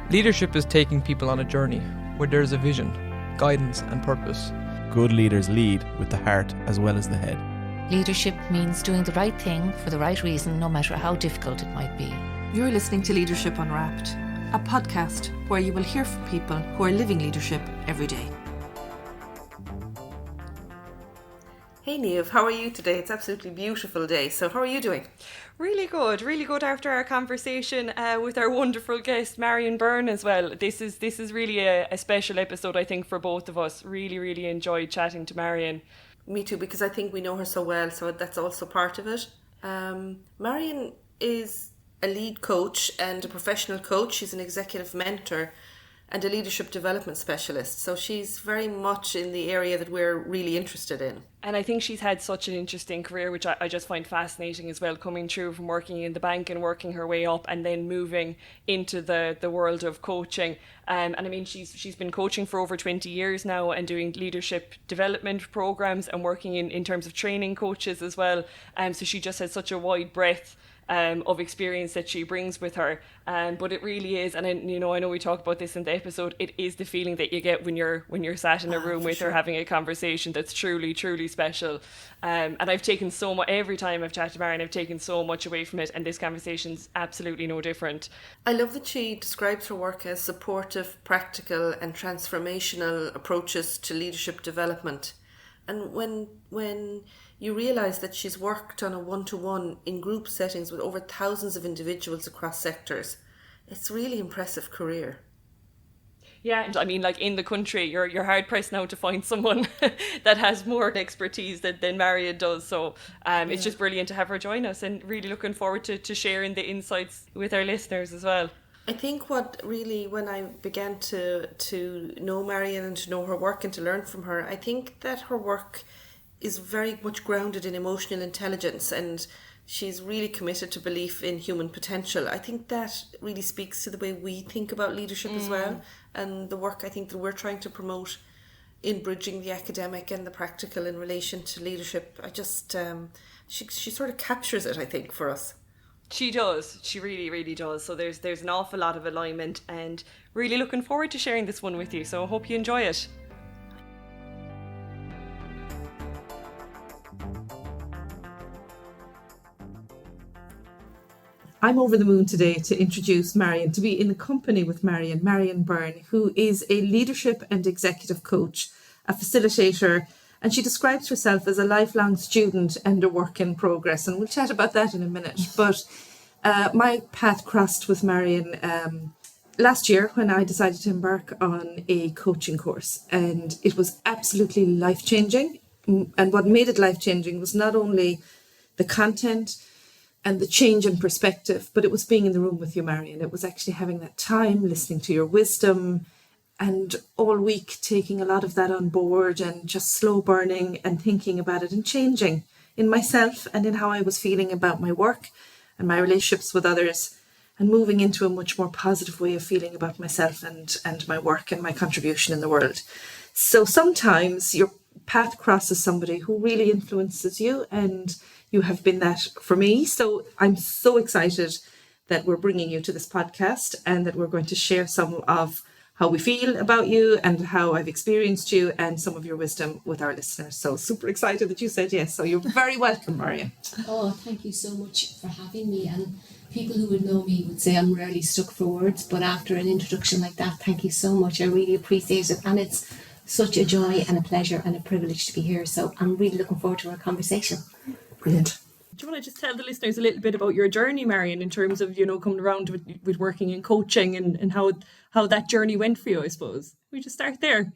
Leadership is taking people on a journey where there's a vision, guidance and purpose. Good leaders lead with the heart as well as the head. Leadership means doing the right thing for the right reason, no matter how difficult it might be. You're listening to Leadership Unwrapped, a podcast where you will hear from people who are living leadership every day. Hey Niamh, how are you today? It's absolutely beautiful day. So how are you doing? Really good after our conversation with our wonderful guest Marion Byrne as well. This is really a special episode, I think, for both of us. Really enjoyed chatting to Marion. Me too, because I think we know her so well, so that's also part of it. Marion is a lead coach and a professional coach. She's an executive mentor and a leadership development specialist. So she's very much in the area that we're really interested in. And I think she's had such an interesting career, which I just find fascinating as well, coming through from working in the bank and working her way up and then moving into the world of coaching. And I mean, she's been coaching for over 20 years now and doing leadership development programs and working in terms of training coaches as well. So she just has such a wide breadth of experience that she brings with her, but it really is, and I know we talk about this in the episode, it is the feeling that you get when you're sat in a room with her having a conversation that's truly special, and I've taken so much. Every time I've chatted to Marion, I've taken so much away from it, and this conversation's absolutely no different. I love that she describes her work as supportive, practical and transformational approaches to leadership development. And when you realise that she's worked on a one-to-one in group settings with over thousands of individuals across sectors, it's a really impressive career. Yeah, and I mean, like in the country, you're hard pressed now to find someone that has more expertise than Marion does. So it's just brilliant to have her join us, and really looking forward to sharing the insights with our listeners as well. I think what really, when I began to know Marion and to know her work and to learn from her, I think that her work is very much grounded in emotional intelligence, and she's really committed to belief in human potential. I think that really speaks to the way we think about leadership as well, and the work I think that we're trying to promote in bridging the academic and the practical in relation to leadership. I just, she sort of captures it, I think, for us. She does. She really does. So there's an awful lot of alignment, and really looking forward to sharing this one with you. So I hope you enjoy it. I'm over the moon today to introduce Marion, to be in the company with Marion Byrne, who is a leadership and executive coach, a facilitator, and she describes herself as a lifelong student and a work in progress. And we'll chat about that in a minute. But my path crossed with Marion last year when I decided to embark on a coaching course. And it was absolutely life-changing. And what made it life-changing was not only the content and the change in perspective, but it was being in the room with you, Marion. It was actually having that time, listening to your wisdom, and all week taking a lot of that on board and just slow burning and thinking about it and changing in myself and in how I was feeling about my work and my relationships with others, and moving into a much more positive way of feeling about myself and my work and my contribution in the world. So sometimes your path crosses somebody who really influences you, and you have been that for me. So I'm so excited that we're bringing you to this podcast and that we're going to share some of how we feel about you and how I've experienced you and some of your wisdom with our listeners. So super excited that you said yes. So you're very welcome, Marion. Oh, thank you so much for having me. And people who would know me would say I'm rarely stuck for words, but after an introduction like that, thank you so much. I really appreciate it. And it's such a joy and a pleasure and a privilege to be here. So I'm really looking forward to our conversation. Brilliant. Do you want to just tell the listeners a little bit about your journey, Marion, in terms of, coming around with working in coaching and how that journey went for you, I suppose? We just start there.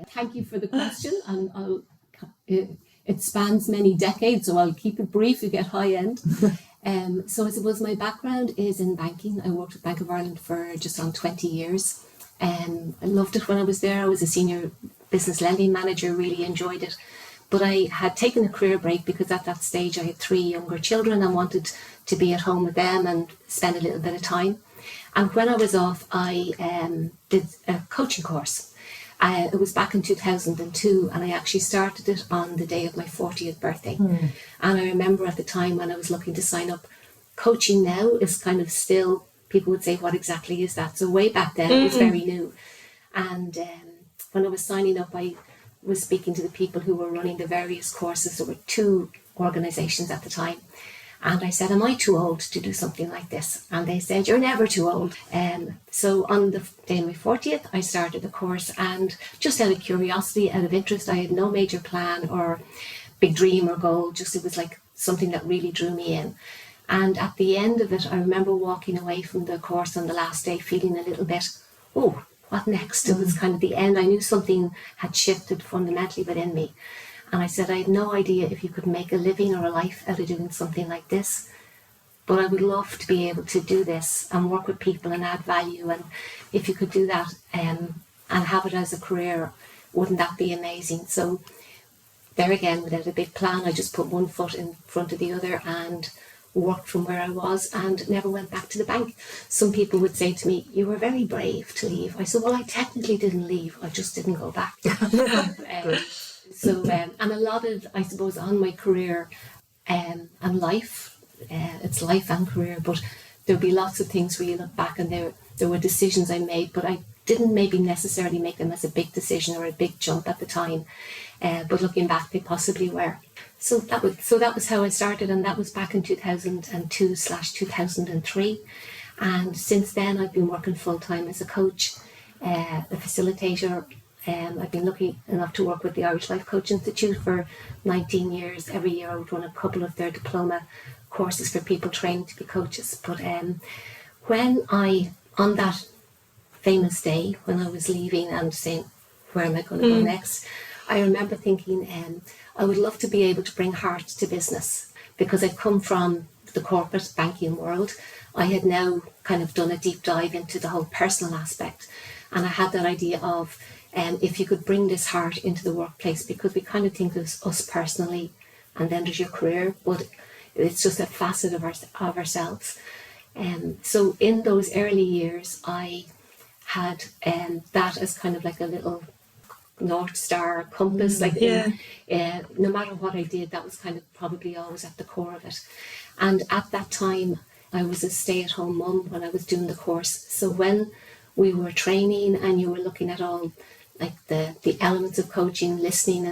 Thank you for the question. And it spans many decades, so I'll keep it brief. You get high end. So I suppose my background is in banking. I worked at Bank of Ireland for just on 20 years. I loved it when I was there. I was a senior business lending manager, really enjoyed it. But I had taken a career break because at that stage I had 3 younger children and wanted to be at home with them and spend a little bit of time. And when I was off, I did a coaching course. It was back in 2002, and I actually started it on the day of my 40th birthday. And I remember at the time when I was looking to sign up, coaching now is kind of still people would say, what exactly is that? So way back then, it was very new. And when I was signing up, I was speaking to the people who were running the various courses. There were 2 organisations at the time. And I said, am I too old to do something like this? And they said, you're never too old. So on the day of my 40th, I started the course, and just out of curiosity, out of interest, I had no major plan or big dream or goal, just it was like something that really drew me in. And at the end of it, I remember walking away from the course on the last day feeling a little bit, oh, what next? It was kind of the end. I knew something had shifted fundamentally within me. And I said, I had no idea if you could make a living or a life out of doing something like this. But I would love to be able to do this and work with people and add value. And if you could do that and have it as a career, wouldn't that be amazing? So there again, without a big plan, I just put one foot in front of the other and worked from where I was and never went back to the bank. Some people would say to me, you were very brave to leave. I said, well, I technically didn't leave. I just didn't go back. And a lot of, I suppose, on my career and life, it's life and career, but there'll be lots of things where you look back and there were decisions I made, but I didn't maybe necessarily make them as a big decision or a big jump at the time. But looking back, they possibly were. So that was how I started, and that was back in 2002/2003. And since then, I've been working full time as a coach, a facilitator. I've been lucky enough to work with the Irish Life Coach Institute for 19 years. Every year I would run a couple of their diploma courses for people training to be coaches. But when on that famous day, when I was leaving and saying, where am I going to go next? I remember thinking, I would love to be able to bring heart to business, because I'd come from the corporate banking world. I had now kind of done a deep dive into the whole personal aspect. And I had that idea of, if you could bring this heart into the workplace, because we kind of think of us personally and then there's your career, but it's just a facet of ourselves. So in those early years, I had that as kind of like a little North Star compass, no matter what I did, that was kind of probably always at the core of it. And at that time, I was a stay-at-home mum when I was doing the course. So when we were training and you were looking at all like the elements of coaching, listening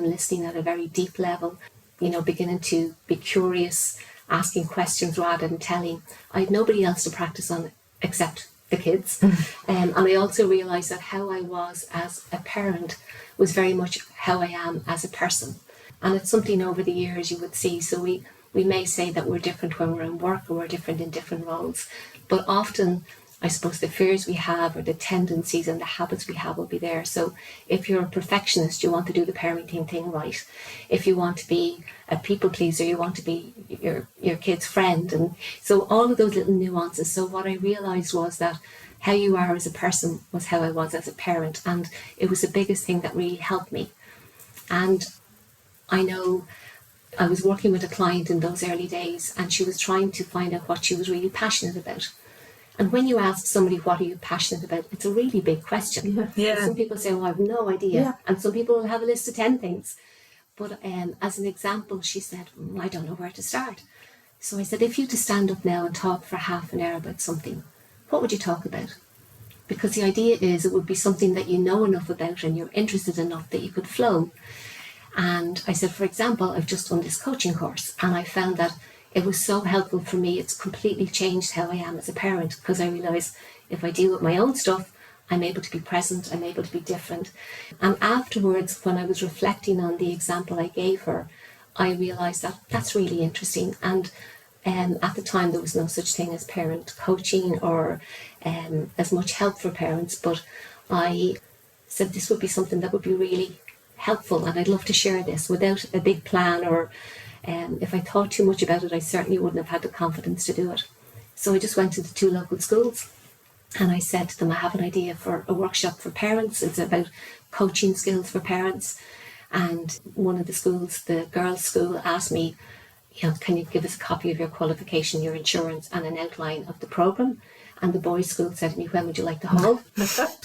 at a very deep level, beginning to be curious, asking questions rather than telling, I had nobody else to practice on except the kids. And I also realised that how I was as a parent was very much how I am as a person. And it's something over the years you would see. So we may say that we're different when we're in work, or we're different in different roles. But often, I suppose the fears we have or the tendencies and the habits we have will be there. So if you're a perfectionist, you want to do the parenting thing right. If you want to be a people pleaser, you want to be your kid's friend. And so all of those little nuances. So what I realised was that how you are as a person was how I was as a parent. And it was the biggest thing that really helped me. And I know I was working with a client in those early days, and she was trying to find out what she was really passionate about. And when you ask somebody, what are you passionate about? It's a really big question. Yeah. Some people say, I have no idea. Yeah. And some people will have a list of 10 things. But as an example, she said, I don't know where to start. So I said, if you to stand up now and talk for half an hour about something, what would you talk about? Because the idea is it would be something that you know enough about and you're interested enough that you could flow. And I said, for example, I've just done this coaching course, and I found that it was so helpful for me. It's completely changed how I am as a parent, because I realise if I deal with my own stuff, I'm able to be present, I'm able to be different. And afterwards, when I was reflecting on the example I gave her, I realised that that's really interesting. And at the time, there was no such thing as parent coaching or as much help for parents, but I said this would be something that would be really helpful, and I'd love to share this without a big plan, or if I thought too much about it, I certainly wouldn't have had the confidence to do it. So I just went to the 2 local schools and I said to them, I have an idea for a workshop for parents. It's about coaching skills for parents. And one of the schools, the girls' school, asked me, can you give us a copy of your qualification, your insurance, and an outline of the programme? And the boys' school said to me, when would you like the hall?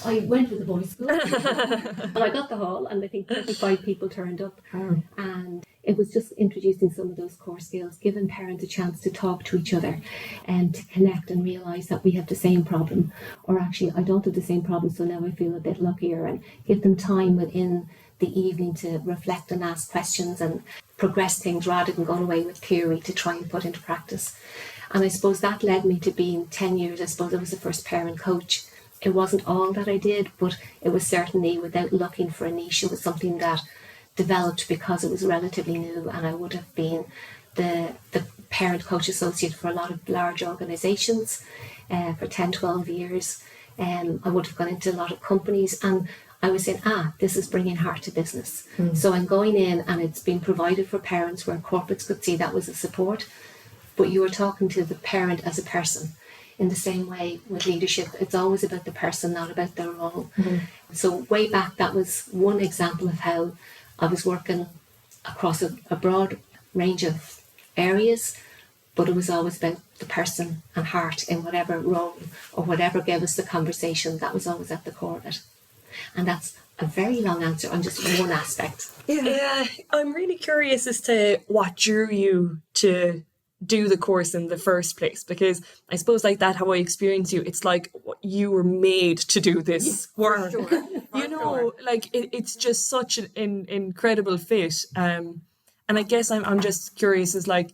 I went to the boys' school and I got the hall, and I think 35 people turned up. And it was just introducing some of those core skills, giving parents a chance to talk to each other and to connect and realise that we have the same problem, or actually I don't have the same problem, so now I feel a bit luckier, and give them time within the evening to reflect and ask questions and progress things rather than going away with theory to try and put into practice. And I suppose that led me to being 10 years, I suppose I was the first parent coach. It wasn't all that I did, but it was certainly, without looking for a niche, it was something that developed because it was relatively new, and I would have been the parent coach associate for a lot of large organisations for 10, 12 years. I would have gone into a lot of companies, and I was saying, this is bringing heart to business. So I'm going in, and it's been provided for parents where corporates could see that was a support. But you were talking to the parent as a person. In the same way with leadership, it's always about the person, not about their role. So way back, that was one example of how I was working across a broad range of areas, but it was always about the person and heart in whatever role or whatever gave us the conversation. That was always at the core of it. And that's a very long answer on just one aspect. Yeah, I'm really curious as to what drew you to do the course in the first place, because I suppose like that, how I experience you, it's like you were made to do this work. You know, like it's just such an incredible fit. And I guess I'm just curious, is like,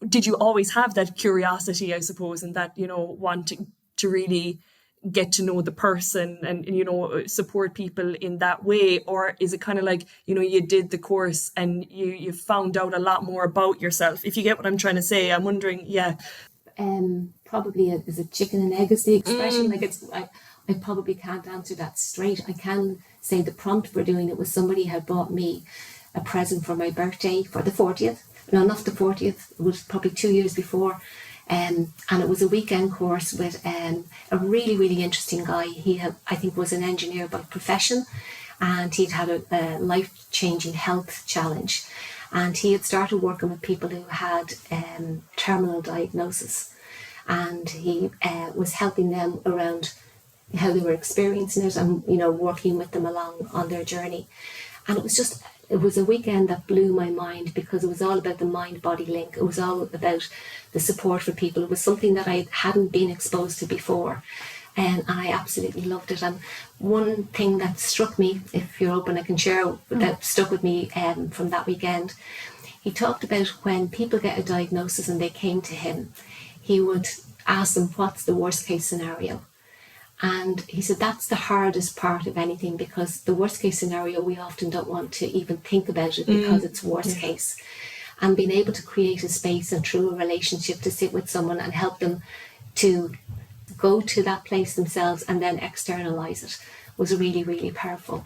did you always have that curiosity, I suppose, and that, you know, wanting to really get to know the person and, you know, support people in that way? Or is it kind of like, you know, you did the course and you found out a lot more about yourself? If you get what I'm trying to say, I'm wondering, probably is a chicken and egg is the expression. Like I probably can't answer that straight. I can say the prompt for doing it was somebody had bought me a present for my birthday for the 40th. No, not the 40th. It was probably 2 years before. And it was a weekend course with a really, really interesting guy. He I think was an engineer by profession, and he'd had a life-changing health challenge. And he had started working with people who had terminal diagnosis. And he was helping them around how they were experiencing it and, you know, working with them along on their journey. And it was a weekend that blew my mind, because it was all about the mind-body link. It was all about the support for people. It was something that I hadn't been exposed to before. And I absolutely loved it. And one thing that struck me, if you're open, I can share, that stuck with me from that weekend. He talked about when people get a diagnosis and they came to him, he would ask them, what's the worst case scenario? And he said that's the hardest part of anything, because the worst case scenario, we often don't want to even think about it because it's worst case. And being able to create a space and through a relationship to sit with someone and help them to go to that place themselves and then externalize it was really, really powerful.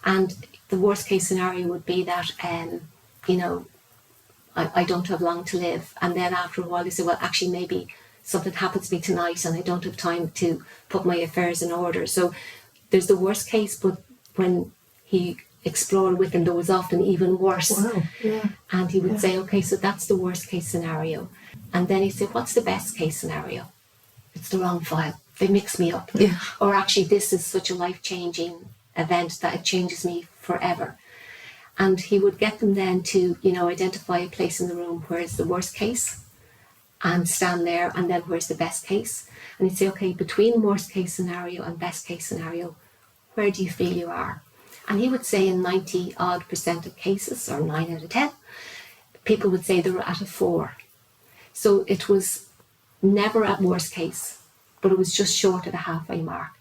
And the worst case scenario would be that, you know, I don't have long to live. And then after a while they say, well, actually maybe something happens to me tonight and I don't have time to put my affairs in order. So there's the worst case, but when he explored with him, there was often even worse. Wow. Yeah. And he would say, okay, so that's the worst case scenario. And then he said, what's the best case scenario? It's the wrong file. They mix me up. Yeah. Or actually, this is such a life-changing event that it changes me forever. And he would get them then to, you know, identify a place in the room where it's the worst case and stand there, and then where's the best case. And he'd say, okay, between worst case scenario and best case scenario, where do you feel you are? And he would say in 90% of cases, or 9 out of 10, people would say they were at a 4. So it was never at worst case, but it was just short of the halfway mark.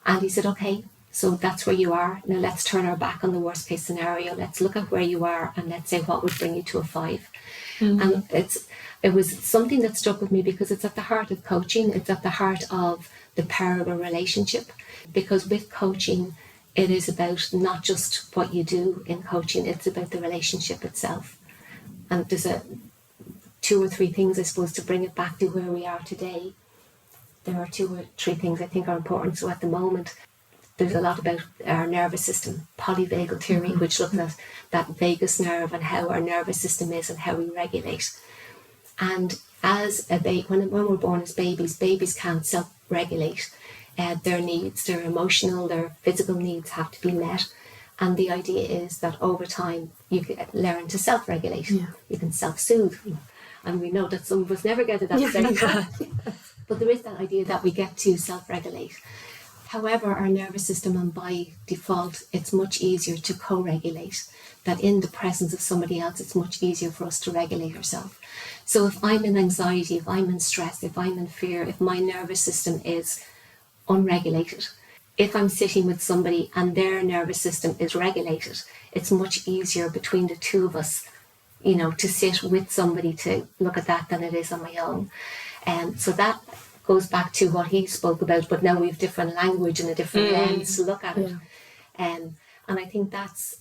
And he said, okay, so that's where you are. Now let's turn our back on the worst case scenario. Let's look at where you are and let's say what would bring you to a 5. And it was something that stuck with me because it's at the heart of coaching. It's at the heart of the power of a relationship, because with coaching, it is about not just what you do in coaching, it's about the relationship itself. And there's 2 or 3 things, I suppose, to bring it back to where we are today. There are 2 or 3 things I think are important. So at the moment, there's a lot about our nervous system, polyvagal theory, which looks at that vagus nerve and how our nervous system is and how we regulate. And as a baby, when we're born as babies can't self-regulate. Their needs, their emotional, their physical needs have to be met. And the idea is that over time you can learn to self-regulate. You can self-soothe. And we know that some of us never get to that stage. But there is that idea that we get to self-regulate. However, our nervous system, and by default, it's much easier to co-regulate. That in the presence of somebody else, it's much easier for us to regulate ourselves. So if I'm in anxiety, if I'm in stress, if I'm in fear, if my nervous system is unregulated, if I'm sitting with somebody and their nervous system is regulated, it's much easier between the two of us, to sit with somebody to look at that than it is on my own. So that goes back to what he spoke about, but now we have different language and a different lens to look at it. And I think that's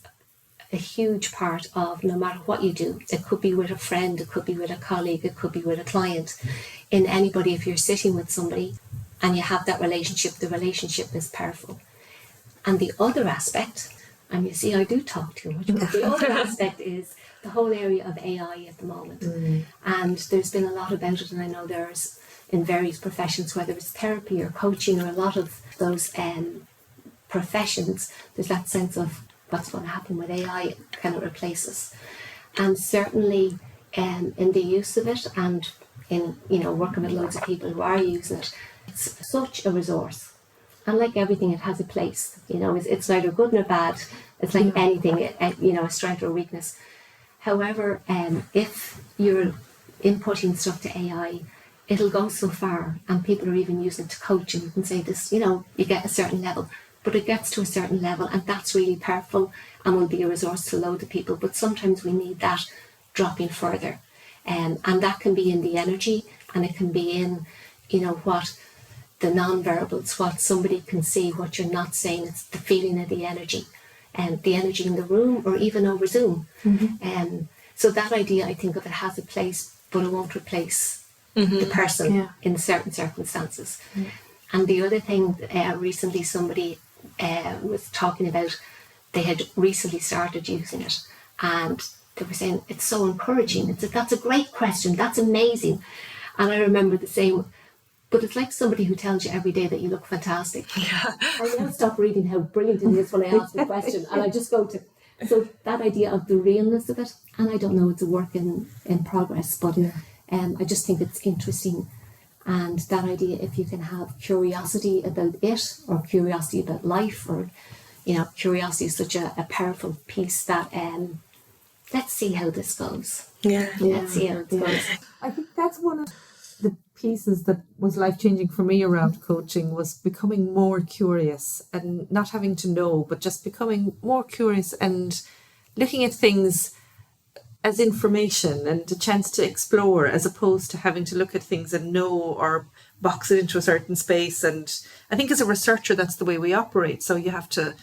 a huge part of no matter what you do. It could be with a friend, it could be with a colleague, it could be with a client. In anybody, if you're sitting with somebody and you have that relationship, the relationship is powerful. And the other aspect, and you see I do talk too much, but the other aspect is the whole area of AI at the moment. And there's been a lot about it, and I know there's in various professions, whether it's therapy or coaching or a lot of those professions, there's that sense of what's going to happen with AI, can it replace us? And certainly in the use of it and in working with loads of people who are using it, it's such a resource. And like everything, it has a place. It's neither good nor bad. It's like anything, a strength or a weakness. However, if you're inputting stuff to AI, it'll go so far, and people are even using it to coach, and you can say this, you get a certain level, but it gets to a certain level, and that's really powerful and will be a resource to a load of people. But sometimes we need that dropping further, and that can be in the energy, and it can be in, what the non-verbals, what somebody can see, what you're not saying. It's the feeling of the energy, and the energy in the room, or even over Zoom. So that idea, I think of it, has a place, but it won't replace the person in certain circumstances. And the other thing, recently somebody was talking about, they had recently started using it, and they were saying it's so encouraging. That's a great question. That's amazing. And I remember the same. But it's like somebody who tells you every day that you look fantastic. I now stop reading how brilliant it is when I ask the question, and I just go to. So that idea of the realness of it, and I don't know, it's a work in progress, but I just think it's interesting. And that idea, if you can have curiosity about it, or curiosity about life, or curiosity is such a powerful piece that let's see how this goes. Let's see how it goes. I think that's one of the pieces that was life-changing for me around coaching, was becoming more curious and not having to know, but just becoming more curious and looking at things as information and a chance to explore, as opposed to having to look at things and know or box it into a certain space. And I think as a researcher, that's the way we operate. So you have to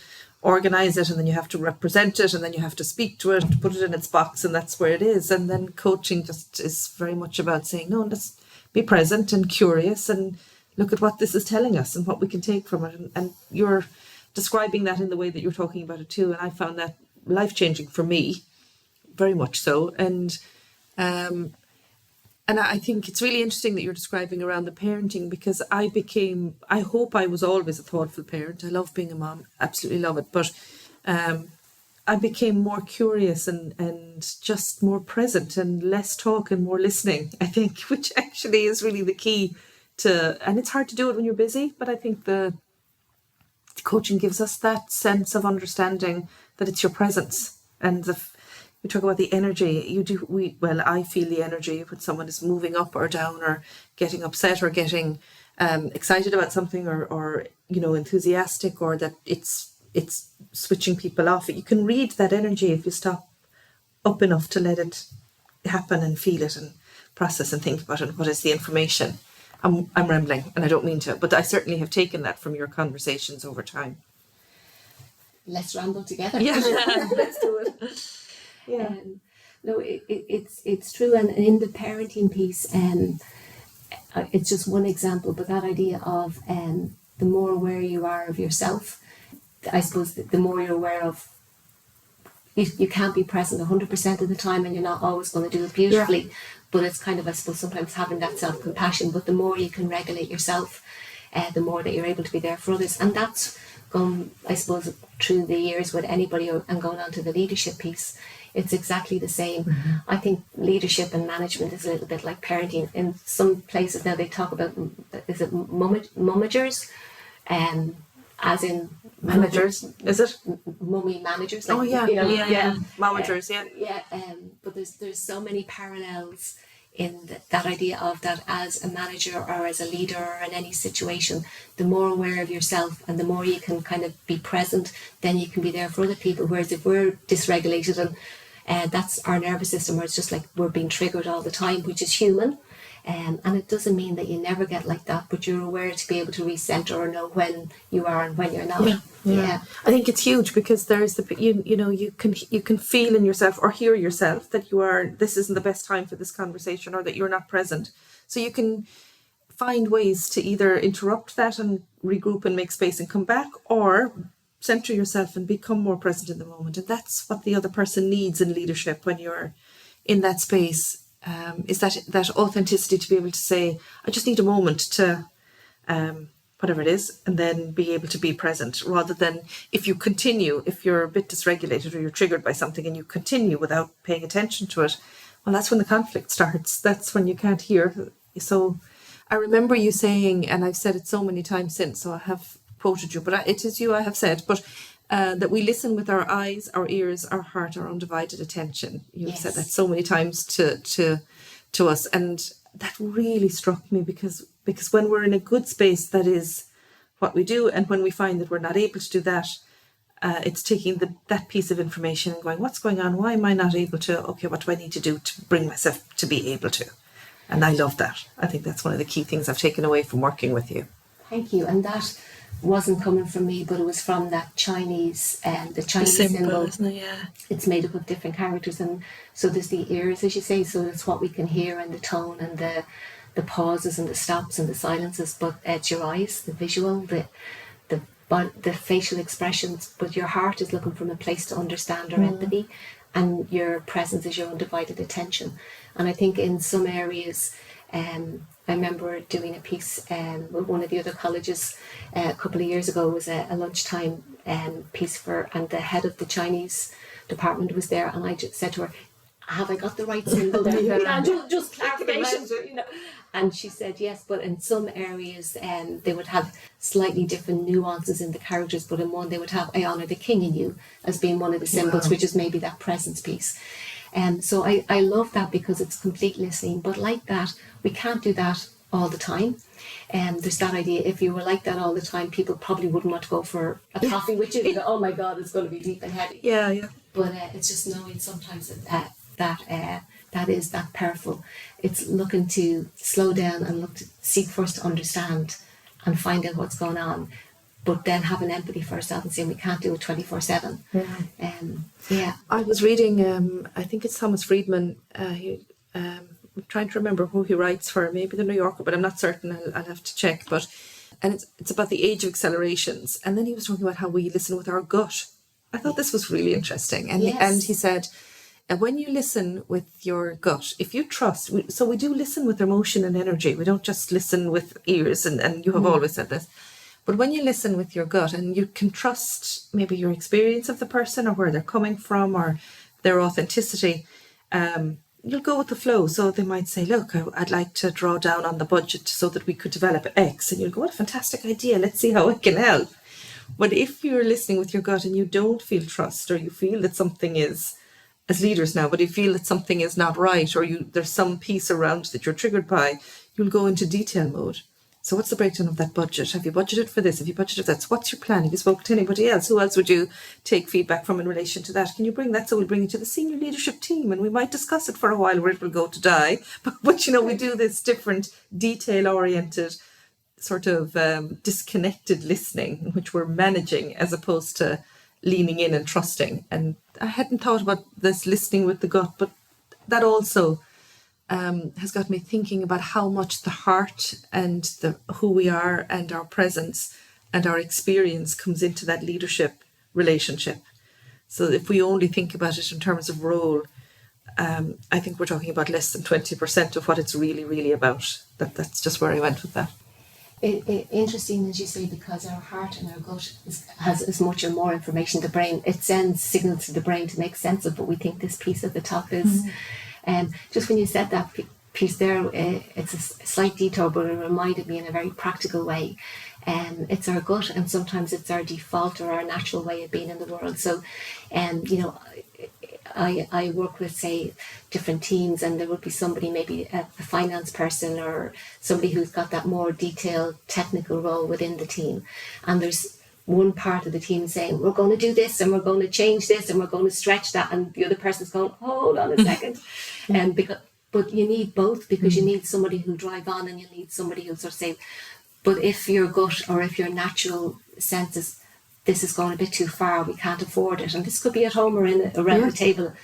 organize it, and then you have to represent it, and then you have to speak to it, put it in its box, and that's where it is. And then coaching just is very much about saying, no, let's be present and curious and look at what this is telling us and what we can take from it. And you're describing that in the way that you're talking about it too. And I found that life-changing for me, very much so. And I think it's really interesting that you're describing around the parenting, because I hope I was always a thoughtful parent. I love being a mom, absolutely love it. But I became more curious and just more present, and less talk and more listening, I think, which actually is really the key to, and it's hard to do it when you're busy, but I think the coaching gives us that sense of understanding that it's your presence. And we talk about the energy, I feel the energy when someone is moving up or down, or getting upset, or getting excited about something, or enthusiastic, or that it's switching people off. You can read that energy if you stop up enough to let it happen and feel it and process and think about it. What is the information? I'm rambling, and I don't mean to, but I certainly have taken that from your conversations over time. Let's ramble together. Yeah. Let's do it. Yeah. No, it's true. And in the parenting piece, it's just one example, but that idea of the more aware you are of yourself, I suppose the more you're aware of, you can't be present 100% of the time, and you're not always going to do it beautifully. But it's kind of, I suppose, sometimes having that self-compassion. But the more you can regulate yourself, the more that you're able to be there for others. And that's gone, I suppose, through the years with anybody, and going on to the leadership piece. It's exactly the same. I think leadership and management is a little bit like parenting. In some places now they talk about, is it momagers? As in Managers, is it? mummy managers. Oh yeah, you know, managers, but there's so many parallels in that idea of that as a manager or as a leader or in any situation, the more aware of yourself and the more you can kind of be present, then you can be there for other people. Whereas if we're dysregulated, and that's our nervous system, where it's just like we're being triggered all the time, which is human. And it doesn't mean that you never get like that, but you're aware to be able to recenter or know when you are and when you're not. Yeah. I think it's huge, because there's you can feel in yourself or hear yourself that this isn't the best time for this conversation, or that you're not present. So you can find ways to either interrupt that and regroup and make space and come back, or center yourself and become more present in the moment. And that's what the other person needs in leadership when you're in that space. Is that authenticity, to be able to say, I just need a moment to whatever it is, and then be able to be present, rather than if you're a bit dysregulated or you're triggered by something and you continue without paying attention to it, well, that's when the conflict starts. That's when you can't hear. So I remember you saying, and I've said it so many times since, so I have quoted you, but it is you I have said, but that we listen with our eyes, our ears, our heart, our undivided attention. You've said that so many times to us, and that really struck me, because when we're in a good space, that is what we do, and when we find that we're not able to do that, it's taking that piece of information and going, what's going on? Why am I not able to? Okay, what do I need to do to bring myself to be able to? And I love that. I think that's one of the key things I've taken away from working with you. Thank you. And that wasn't coming from me, but it was from that Chinese, the Chinese symbol. Isn't it? Yeah. It's made up of different characters, and so there's the ears, as you say, so it's what we can hear, and the tone, and the pauses, and the stops, and the silences. But it's your eyes, the visual, the facial expressions. But your heart is looking from a place to understand or empathy, and your presence is your undivided attention. And I think in some areas, I remember doing a piece with one of the other colleges a couple of years ago. It was a lunchtime piece and the head of the Chinese department was there, and I just said to her, have I got the right symbol there? just clarification, And she said yes, but in some areas they would have slightly different nuances in the characters, but in one they would have, I honour the king in you, as being one of the symbols, which is maybe that presence piece. So I love that, because it's complete listening. But like that, we can't do that all the time. There's that idea, if you were like that all the time, people probably wouldn't want to go for a coffee with you. They go, oh my God, it's going to be deep and heavy. Yeah. But it's just knowing sometimes that is that powerful. It's looking to slow down and seek first to understand and find out what's going on, but then have an empathy for ourselves and saying we can't do it 24/7. I was reading, I think it's Thomas Friedman. I'm trying to remember who he writes for, maybe the New Yorker, but I'm not certain. I'll have to check. And it's about the age of accelerations. And then he was talking about how we listen with our gut. I thought this was really interesting. And he said, when you listen with your gut, if you trust, so we do listen with emotion and energy. We don't just listen with ears, and you have always said this. But when you listen with your gut and you can trust maybe your experience of the person or where they're coming from or their authenticity, you'll go with the flow. So they might say, look, I'd like to draw down on the budget so that we could develop X. And you'll go, what a fantastic idea. Let's see how it can help. But if you're listening with your gut and you don't feel trust, or you feel that something is, as leaders now, but you feel that something is not right, or there's some piece around that you're triggered by, you'll go into detail mode. So what's the breakdown of that budget? Have you budgeted for this? Have you budgeted for that? So what's your plan? Have you spoken to anybody else? Who else would you take feedback from in relation to that? Can you bring that? So we'll bring it to the senior leadership team, and we might discuss it for a while where it will go to die. But we do this different detail-oriented sort of disconnected listening in which we're managing as opposed to leaning in and trusting. And I hadn't thought about this listening with the gut, but that also has got me thinking about how much the heart and who we are and our presence and our experience comes into that leadership relationship. So if we only think about it in terms of role, I think we're talking about less than 20% of what it's really, really about. That's just where I went with that. Interesting, as you say, because our heart and our gut has as much or more information. The brain, it sends signals to the brain to make sense of what we think this piece at the top is. Just when you said that piece there, it's a slight detour, but it reminded me in a very practical way. It's our gut, and sometimes it's our default or our natural way of being in the world. So, I work with, say, different teams, and there would be somebody, maybe a finance person or somebody who's got that more detailed technical role within the team. And there's one part of the team saying, we're going to do this and we're going to change this and we're going to stretch that. And the other person's going, hold on a second. But you need both, because you need somebody who'll drive on, and you need somebody who'll sort of say, but if your gut or if your natural senses, this is going a bit too far, we can't afford it. And this could be at home or around the table.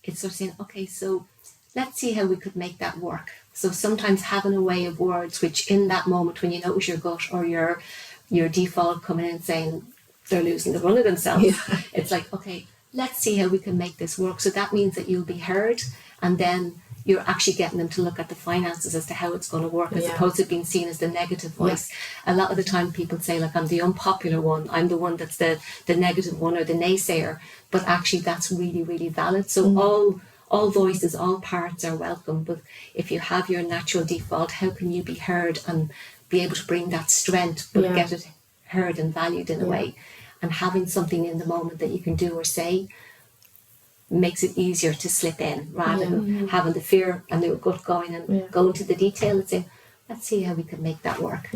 It's sort of saying, okay, so let's see how we could make that work. So sometimes having a way of words, which in that moment when you notice your gut or your default coming in saying they're losing the run of themselves, it's like, okay, let's see how we can make this work. So that means that you'll be heard, and then you're actually getting them to look at the finances as to how it's going to work, as opposed to being seen as the negative voice. A lot of the time people say, like, I'm the unpopular one, I'm the one that's the negative one or the naysayer, but actually that's really, really valid. So all voices, all parts are welcome, but if you have your natural default, how can you be heard and be able to bring that strength, but get it heard and valued in a way? And having something in the moment that you can do or say makes it easier to slip in, rather than having the fear and the gut going and go into the detail and say, let's see how we can make that work.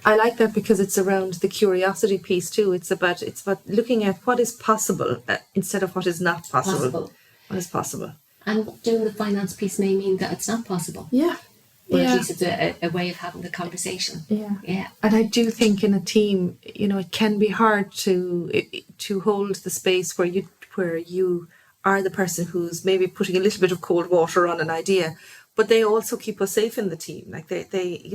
I like that, because it's around the curiosity piece too. It's about looking at what is possible instead of what is not possible. What is possible. And doing the finance piece may mean that it's not possible. But at least it's a way of having the conversation. And I do think in a team, it can be hard to hold the space where you are the person who's maybe putting a little bit of cold water on an idea, but they also keep us safe in the team. Like they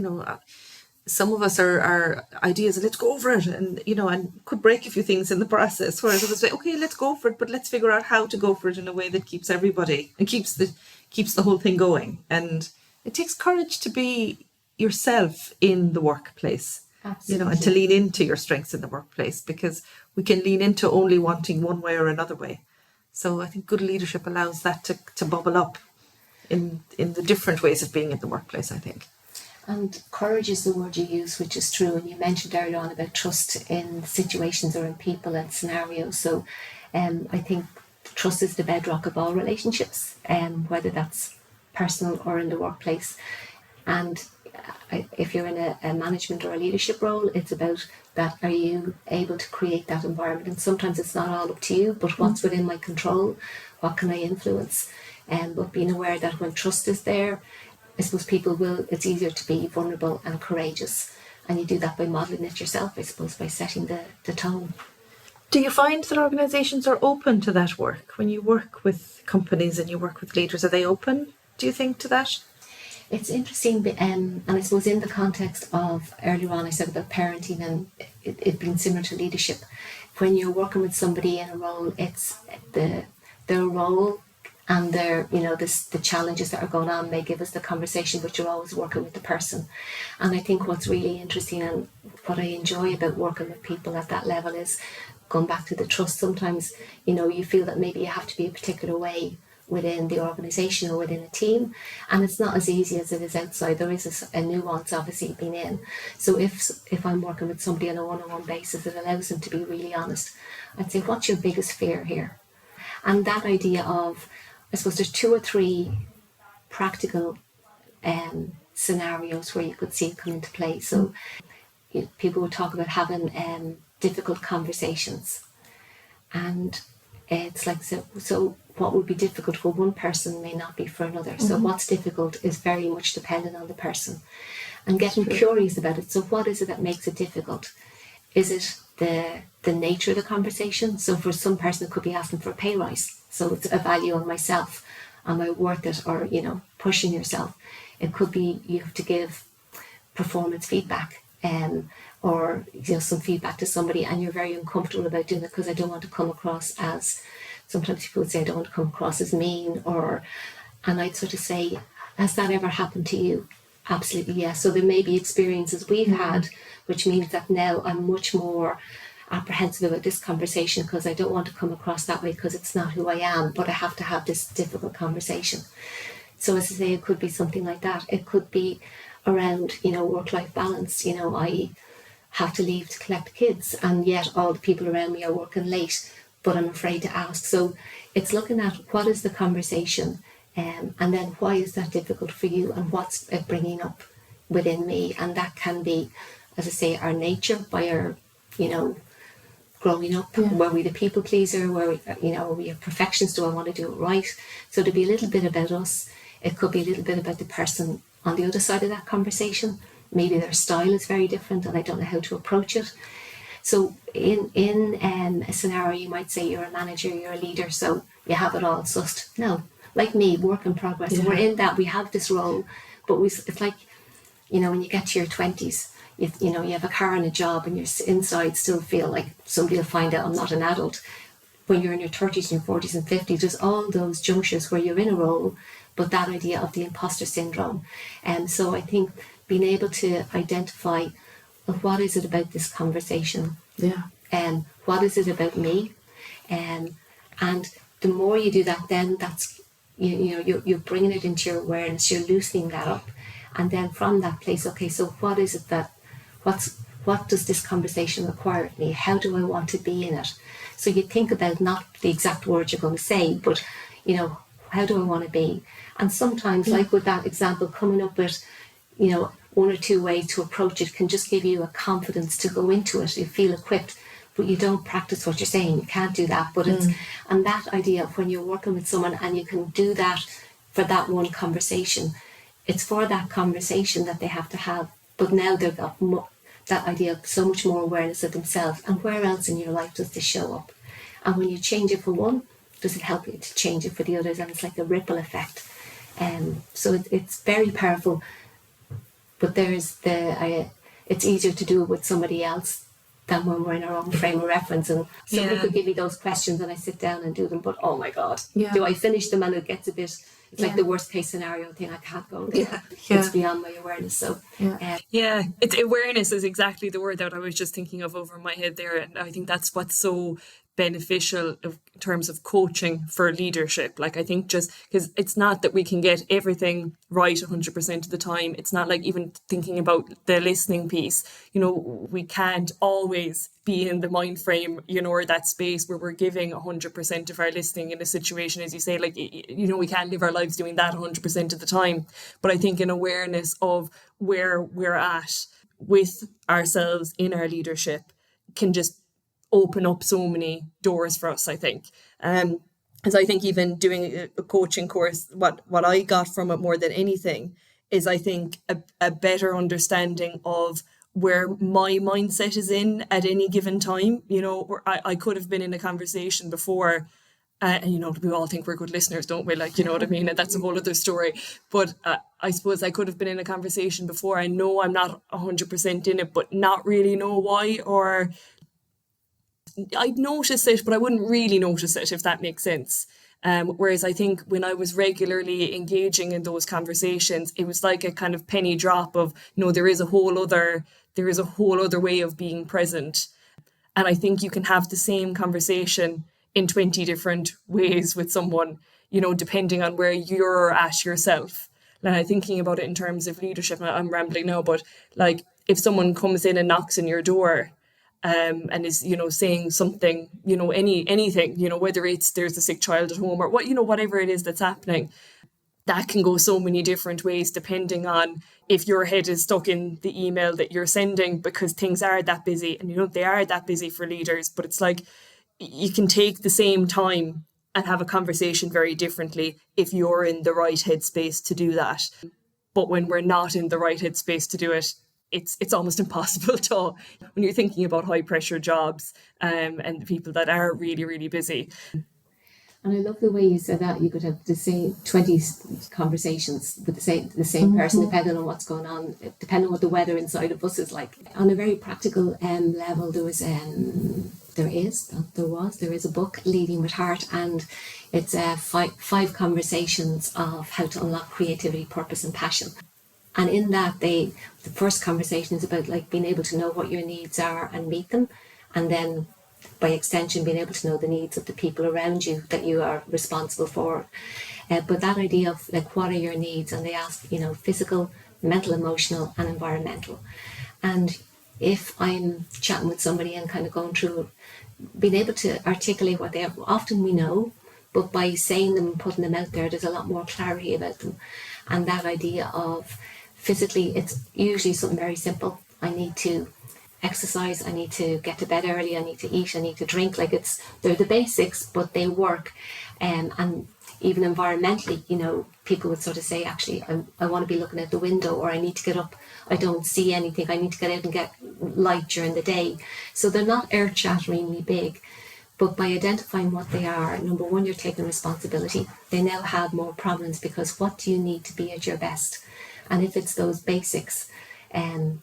some of us are ideas, and let's go over it, and could break a few things in the process. Whereas others say, okay, let's go for it, but let's figure out how to go for it in a way that keeps everybody and keeps the whole thing going. And it takes courage to be yourself in the workplace. Absolutely. And to lean into your strengths in the workplace, because we can lean into only wanting one way or another way. So I think good leadership allows that to bubble up in the different ways of being in the workplace, I think. And courage is the word you use, which is true. And you mentioned earlier on about trust in situations or in people and scenarios. So I think trust is the bedrock of all relationships, whether that's personal or in the workplace. And if you're in a management or a leadership role, it's about that. Are you able to create that environment? And sometimes it's not all up to you, but what's within my control? What can I influence? But being aware that when trust is there, I suppose it's easier to be vulnerable and courageous. And you do that by modelling it yourself, I suppose, by setting the tone. Do you find that organisations are open to that work? When you work with companies and you work with leaders, are they open, do you think, to that? It's interesting, and I suppose in the context of earlier on I said about parenting and it being similar to leadership. When you're working with somebody in a role, it's their role and the challenges that are going on may give us the conversation, but you're always working with the person. And I think what's really interesting and what I enjoy about working with people at that level is going back to the trust. Sometimes, you feel that maybe you have to be a particular way within the organisation or within a team, and it's not as easy as it is outside. There is a nuance obviously being in. So if I'm working with somebody on a one-on-one basis, it allows them to be really honest. I'd say, what's your biggest fear here? And that idea of, I suppose there's 2 or 3 practical scenarios where you could see it come into play. So people would talk about having difficult conversations, and it's like, so what would be difficult for one person may not be for another. So what's difficult is very much dependent on the person, and getting curious about it. So what is it that makes it difficult? Is it the nature of the conversation? So for some person it could be asking for a pay rise. So it's a value on myself. Am I worth it? Or, pushing yourself. It could be you have to give performance feedback. or some feedback to somebody, and you're very uncomfortable about doing it because I don't want to come across as, sometimes people would say I don't want to come across as mean, and I'd sort of say, has that ever happened to you? Absolutely, yes. So there may be experiences we've had, which means that now I'm much more apprehensive about this conversation because I don't want to come across that way because it's not who I am, but I have to have this difficult conversation. So as I say, it could be something like that. It could be around, work-life balance. I have to leave to collect kids, and yet all the people around me are working late, but I'm afraid to ask. So it's looking at what is the conversation, and then why is that difficult for you, and what's it bringing up within me. And that can be, as I say, our nature, by our, growing up. Were we the people pleaser? Were we a perfectionist? Do I want to do it right? So to be a little bit about us, it could be a little bit about the person on the other side of that conversation. Maybe their style is very different and I don't know how to approach it. So in a scenario, you might say you're a manager, you're a leader, so you have it all sussed. No, like me, work in progress. We're in that, we have this role, but it's like, when you get to your 20s, you have a car and a job and you're inside still feel like somebody will find out I'm not an adult. When you're in your 30s and your 40s and 50s, there's all those junctures where you're in a role, but that idea of the imposter syndrome. And so I think being able to identify, what is it about this conversation? And what is it about me? And the more you do that, then that's, you're bringing it into your awareness, you're loosening that up. And then from that place, okay, so what is it what does this conversation require of me? How do I want to be in it? So you think about not the exact words you're going to say, but, how do I want to be? And sometimes, like with that example, coming up with, one or two ways to approach it can just give you a confidence to go into it. You feel equipped, but you don't practice what you're saying. You can't do that. But and that idea of when you're working with someone and you can do that for that one conversation, it's for that conversation that they have to have. But now they've got that idea of so much more awareness of themselves. And where else in your life does this show up? And when you change it for one, does it help you to change it for the others? And it's like a ripple effect. So it's very powerful. But there's it's easier to do it with somebody else than when we're in our own frame of reference. And somebody could give me those questions and I sit down and do them, but oh my God, do I finish them? And it gets a bit, it's like the worst case scenario thing. I can't go there. It's beyond my awareness. So it's awareness is exactly the word that I was just thinking of over my head there. And I think that's what's so beneficial in terms of coaching for leadership. Like, I think just because it's not that we can get everything right 100% of the time. It's not like even thinking about the listening piece, we can't always be in the mind frame, or that space where we're giving 100% of our listening in a situation, as you say, like, we can't live our lives doing that 100% of the time. But I think an awareness of where we're at with ourselves in our leadership can just open up so many doors for us, I think. As I think even doing a coaching course, what I got from it more than anything is, I think, a better understanding of where my mindset is in at any given time. Where I could have been in a conversation before, and we all think we're good listeners, don't we? Like, you know what I mean? And that's a whole other story. But I suppose I could have been in a conversation before. I know I'm not 100% in it, but not really know why, or I'd notice it, but I wouldn't really notice it, if that makes sense. Whereas I think when I was regularly engaging in those conversations, it was like a kind of penny drop of, there is a whole other way of being present. And I think you can have the same conversation in 20 different ways with someone, depending on where you're at yourself. And I'm thinking about it in terms of leadership. I'm rambling now, but like, if someone comes in and knocks on your door, and is, saying something, anything, whether it's there's a sick child at home or whatever it is that's happening, that can go so many different ways depending on if your head is stuck in the email that you're sending, because things are that busy, and they are that busy for leaders. But it's like, you can take the same time and have a conversation very differently if you're in the right headspace to do that. But when we're not in the right headspace to do it, it's almost impossible to, when you're thinking about high pressure jobs and the people that are really, really busy. And I love the way you said that. You could have the same 20 conversations with the same person, depending on what's going on, depending on what the weather inside of us is like. On a very practical level, there was a book, Leading with Heart, and it's five conversations of how to unlock creativity, purpose, and passion. And in that, the first conversation is about like being able to know what your needs are and meet them, and then by extension being able to know the needs of the people around you that you are responsible for. But that idea of like, what are your needs? And they ask, physical, mental, emotional, and environmental. And if I'm chatting with somebody and kind of going through, being able to articulate what they are, often we know, but by saying them and putting them out there, there's a lot more clarity about them. And that idea of physically, it's usually something very simple. I need to exercise, I need to get to bed early, I need to eat, I need to drink. Like they're the basics, but they work. And even environmentally, people would sort of say, actually, I want to be looking out the window, or I need to get up, I don't see anything, I need to get out and get light during the day. So they're not earth-shatteringly big, but by identifying what they are, number one, you're taking responsibility. They now have more problems, because what do you need to be at your best? And if it's those basics,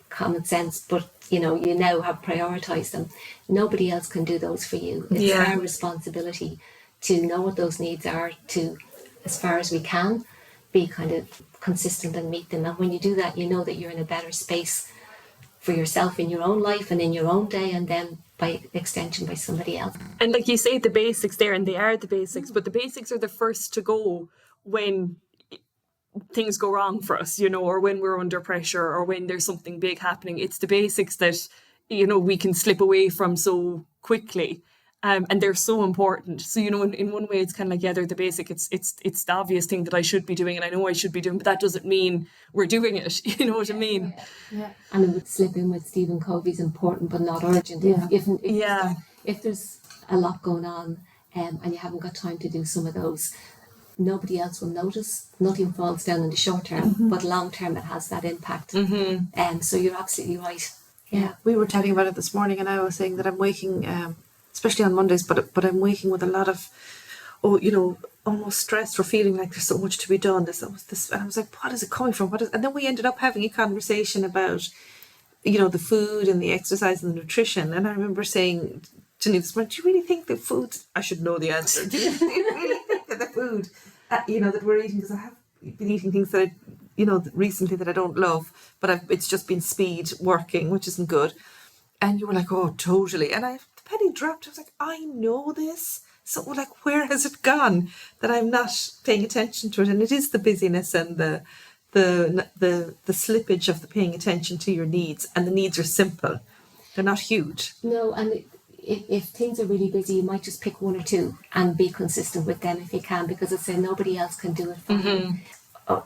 common sense, but you now have prioritized them, nobody else can do those for you. It's our responsibility to know what those needs are, to, as far as we can, be kind of consistent and meet them. And when you do that, you know that you're in a better space for yourself in your own life and in your own day, and then by extension by somebody else. And like you say, the basics there, and they are the basics, but the basics are the first to go when things go wrong for us, or when we're under pressure, or when there's something big happening. It's the basics that, we can slip away from so quickly. And they're so important. So, in one way, it's kind of like, they're the basic. It's the obvious thing that I should be doing, and I know I should be doing, but that doesn't mean we're doing it. You know what I mean? Yeah. And it would slip in with Stephen Covey's important but not urgent. If there's a lot going on, and you haven't got time to do some of those, nobody else will notice. Nothing falls down in the short term, but long term it has that impact. So you're absolutely right. Yeah. We were chatting about it this morning, and I was saying that I'm waking, especially on Mondays, but I'm waking with a lot of, almost stressed, or feeling like there's so much to be done. This, and I was like, what is it coming from? And then we ended up having a conversation about, the food and the exercise and the nutrition. And I remember saying to Niamh this morning, do you really think the food, I should know the answer, do you really think that the food, that we're eating, because I have been eating things that recently that I don't love, but it's just been speed working, which isn't good. And you were like, oh, totally. And the penny dropped. I was like, I know this. So like, where has it gone that I'm not paying attention to it? And it is the busyness and the slippage of the paying attention to your needs. And the needs are simple. They're not huge. No, and if things are really busy, you might just pick one or two and be consistent with them if you can, because it's nobody else can do it for you.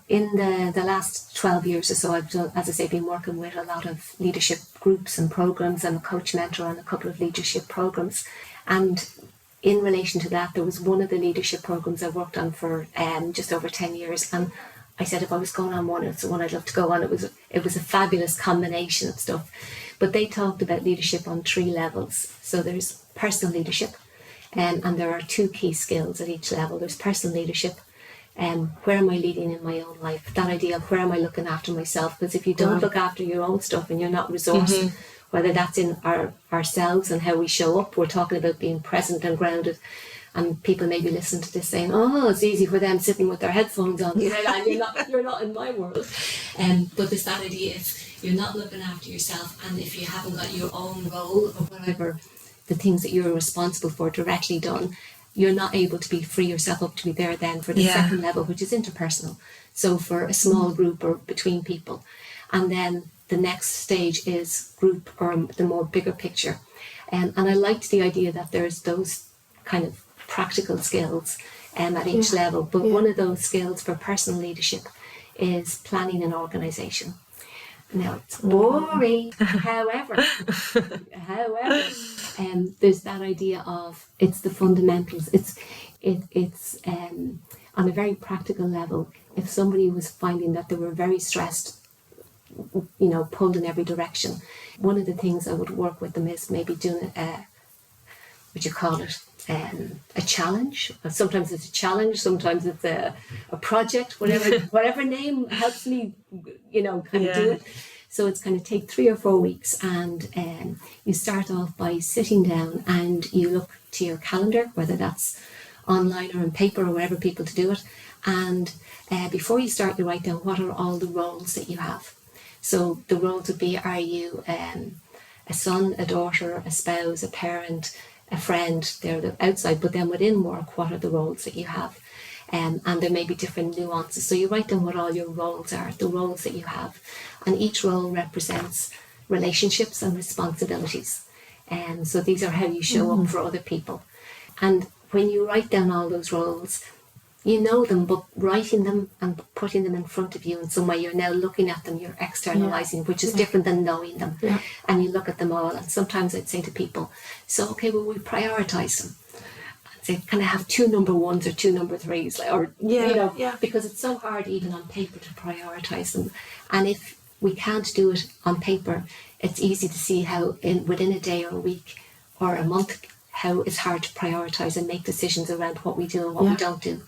In the last 12 years or so, I've done, as I say, been working with a lot of leadership groups and programs, and coach mentor on a couple of leadership programs. And in relation to that, there was one of the leadership programs I worked on for just over 10 years. And I said, if I was going on one, it's the one I'd love to go on. It was a fabulous combination of stuff. But they talked about leadership on 3 levels. So there's personal leadership, and there are 2 key skills at each level. There's personal leadership. Where am I leading in my own life? That idea of where am I looking after myself? Because if you don't look after your own stuff and you're not resourced, whether that's in ourselves and how we show up, we're talking about being present and grounded. And people maybe listen to this saying, oh, it's easy for them sitting with their headphones on. And you're not in my world. But there's that idea, if you're not looking after yourself, and if you haven't got your own role or whatever, the things that you're responsible for directly done, you're not able to free yourself up to be there then for the second level, which is interpersonal. So for a small group or between people. And then the next stage is group, or the more bigger picture. And I liked the idea that there's those kind of practical skills at each level. But one of those skills for personal leadership is planning an organisation. Now, it's boring. However, there's that idea of, it's the fundamentals. It's on a very practical level. If somebody was finding that they were very stressed, pulled in every direction, one of the things I would work with them is maybe doing would you call it, a challenge? Sometimes it's a challenge, sometimes it's a project, whatever name helps me, kind of do it. So it's kind of take 3 or 4 weeks, and you start off by sitting down and you look to your calendar, whether that's online or on paper or wherever people to do it. And before you start, you write down what are all the roles that you have. So the roles would be, are you a son, a daughter, a spouse, a parent, a friend? They're the outside, but then within work, what are the roles that you have? And there may be different nuances. So you write down what all your roles are, the roles that you have. And each role represents relationships and responsibilities. And so these are how you show up for other people. And when you write down all those roles, you know them, but writing them and putting them in front of you in some way, you're now looking at them, you're externalizing, which is different than knowing them. And you look at them all. And sometimes I'd say to people, so, okay, well, we prioritize them. They kind of have 2 number 1s or 2 number 3s, because it's so hard even on paper to prioritize them. And if we can't do it on paper, it's easy to see how within a day or a week or a month, how it's hard to prioritize and make decisions around what we do and what we don't do.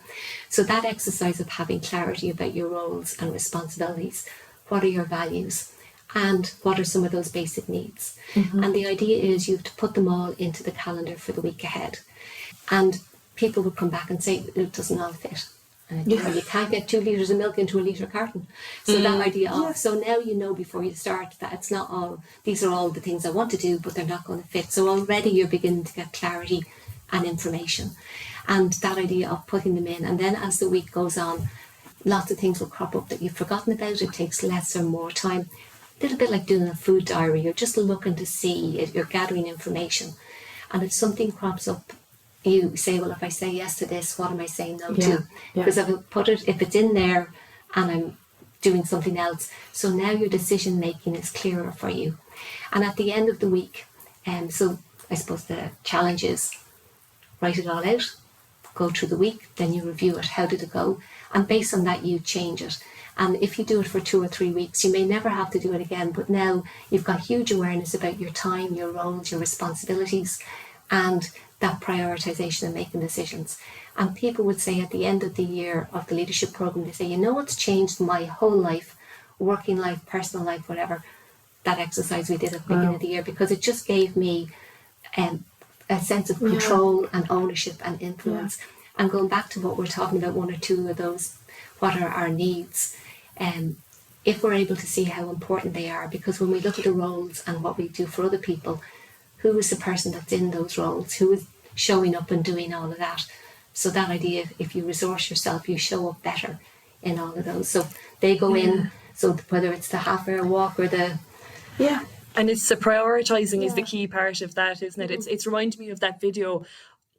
So that exercise of having clarity about your roles and responsibilities, what are your values, and what are some of those basic needs. And the idea is you have to put them all into the calendar for the week ahead. And people would come back and say, it doesn't all fit. And you can't get 2 litres of milk into a litre carton. So that idea of, so now you know before you start that it's not all, these are all the things I want to do, but they're not going to fit. So already you're beginning to get clarity and information. And that idea of putting them in. And then as the week goes on, lots of things will crop up that you've forgotten about. It takes less or more time. A little bit like doing a food diary. You're just looking to see, you're gathering information. And if something crops up, you say, well, if I say yes to this, what am I saying no to? Because if it's in there and I'm doing something else, so now your decision making is clearer for you. And at the end of the week, so I suppose the challenge is write it all out, go through the week, then you review it. How did it go? And based on that, you change it. And if you do it for 2 or 3 weeks, you may never have to do it again. But now you've got huge awareness about your time, your roles, your responsibilities, and that prioritization and making decisions. And people would say at the end of the year of the leadership program, they say, what's changed my whole life, working life, personal life, whatever, that exercise we did at the beginning of the year, because it just gave me a sense of control and ownership and influence. And going back to what we're talking about, 1 or 2 of those, what are our needs? If we're able to see how important they are, because when we look at the roles and what we do for other people, who is the person that's in those roles? Who is showing up and doing all of that? So that idea, if you resource yourself, you show up better in all of those. So they go in, so whether it's the half-hour walk or the... And it's the prioritising is the key part of that, isn't it? It's reminding me of that video.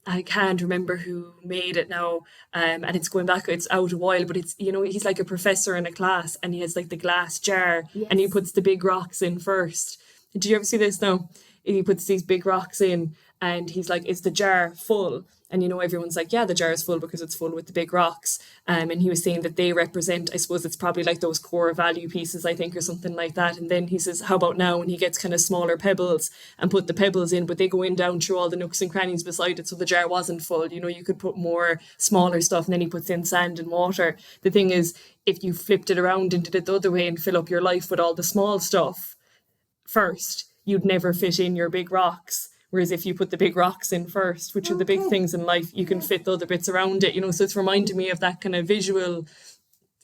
I can't remember who made it now, and it's going back, it's out a while, but it's, he's like a professor in a class and he has like the glass jar and he puts the big rocks in first. Did you ever see this now? He puts these big rocks in and he's like, is the jar full? And everyone's like, yeah, the jar is full because it's full with the big rocks. And he was saying that they represent, I suppose it's probably like those core value pieces, I think, or something like that. And then he says, how about now? And he gets kind of smaller pebbles and put the pebbles in, but they go in down through all the nooks and crannies beside it. So the jar wasn't full. You could put more smaller stuff and then he puts in sand and water. The thing is, if you flipped it around and did it the other way and fill up your life with all the small stuff first, you'd never fit in your big rocks. Whereas if you put the big rocks in first, which are the big things in life, you can fit the other bits around it, So it's reminding me of that kind of visual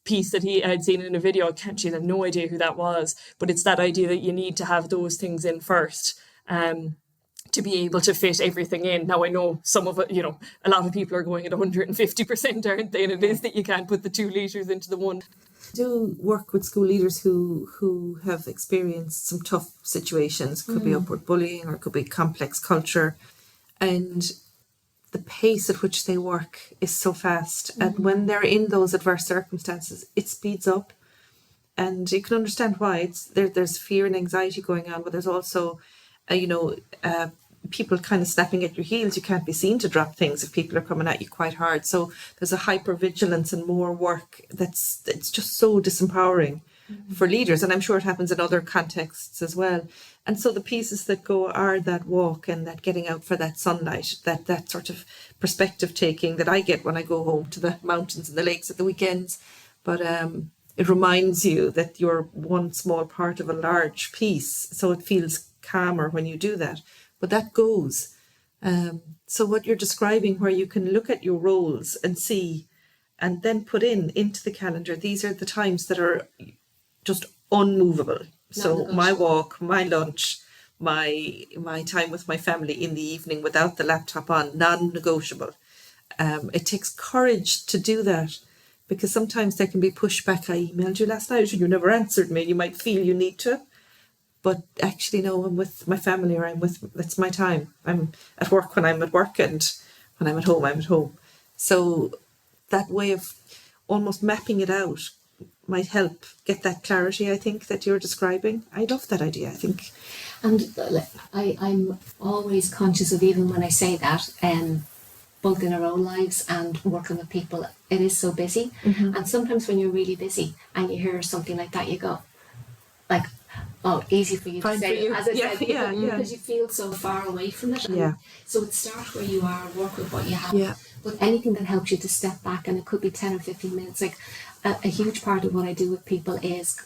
piece that he had seen in a video. I have no idea who that was, but it's that idea that you need to have those things in first to be able to fit everything in. Now I know some of it, a lot of people are going at 150%, aren't they? And it is that you can't put the 2 litres into the one. Do work with school leaders who have experienced some tough situations. Could be upward bullying or it could be complex culture, and the pace at which they work is so fast, and when they're in those adverse circumstances it speeds up, and you can understand why. There's fear and anxiety going on, but there's also people kind of snapping at your heels. You can't be seen to drop things if people are coming at you quite hard. So there's a hyper vigilance and more work it's just so disempowering. for leaders, and I'm sure it happens in other contexts as well. And so the pieces that go are that walk and that getting out for that sunlight, that sort of perspective taking that I get when I go home to the mountains and the lakes at the weekends. But it reminds you that you're one small part of a large piece, so it feels calmer when you do that. But that goes. So what you're describing, where you can look at your roles and see, and then put into the calendar, these are the times that are just unmovable. So my walk, my lunch, my time with my family in the evening without the laptop on, non-negotiable. It takes courage to do that, because sometimes there can be pushback. I emailed you last night and you never answered me. You might feel you need to. But actually, no, I'm with my family, or that's my time. I'm at work when I'm at work, and when I'm at home, I'm at home. So that way of almost mapping it out might help get that clarity, I think, that you're describing. I love that idea, I think. And I'm always conscious of, even when I say that, both in our own lives and working with people, it is so busy. And sometimes when you're really busy and you hear something like that, you go, like, oh, easy for you Fine to say, for you. as I said, Yeah. because you feel so far away from it. And so it starts where you are, work with what you have. Yeah. But anything that helps you to step back, and it could be 10 or 15 minutes. Like a huge part of what I do with people is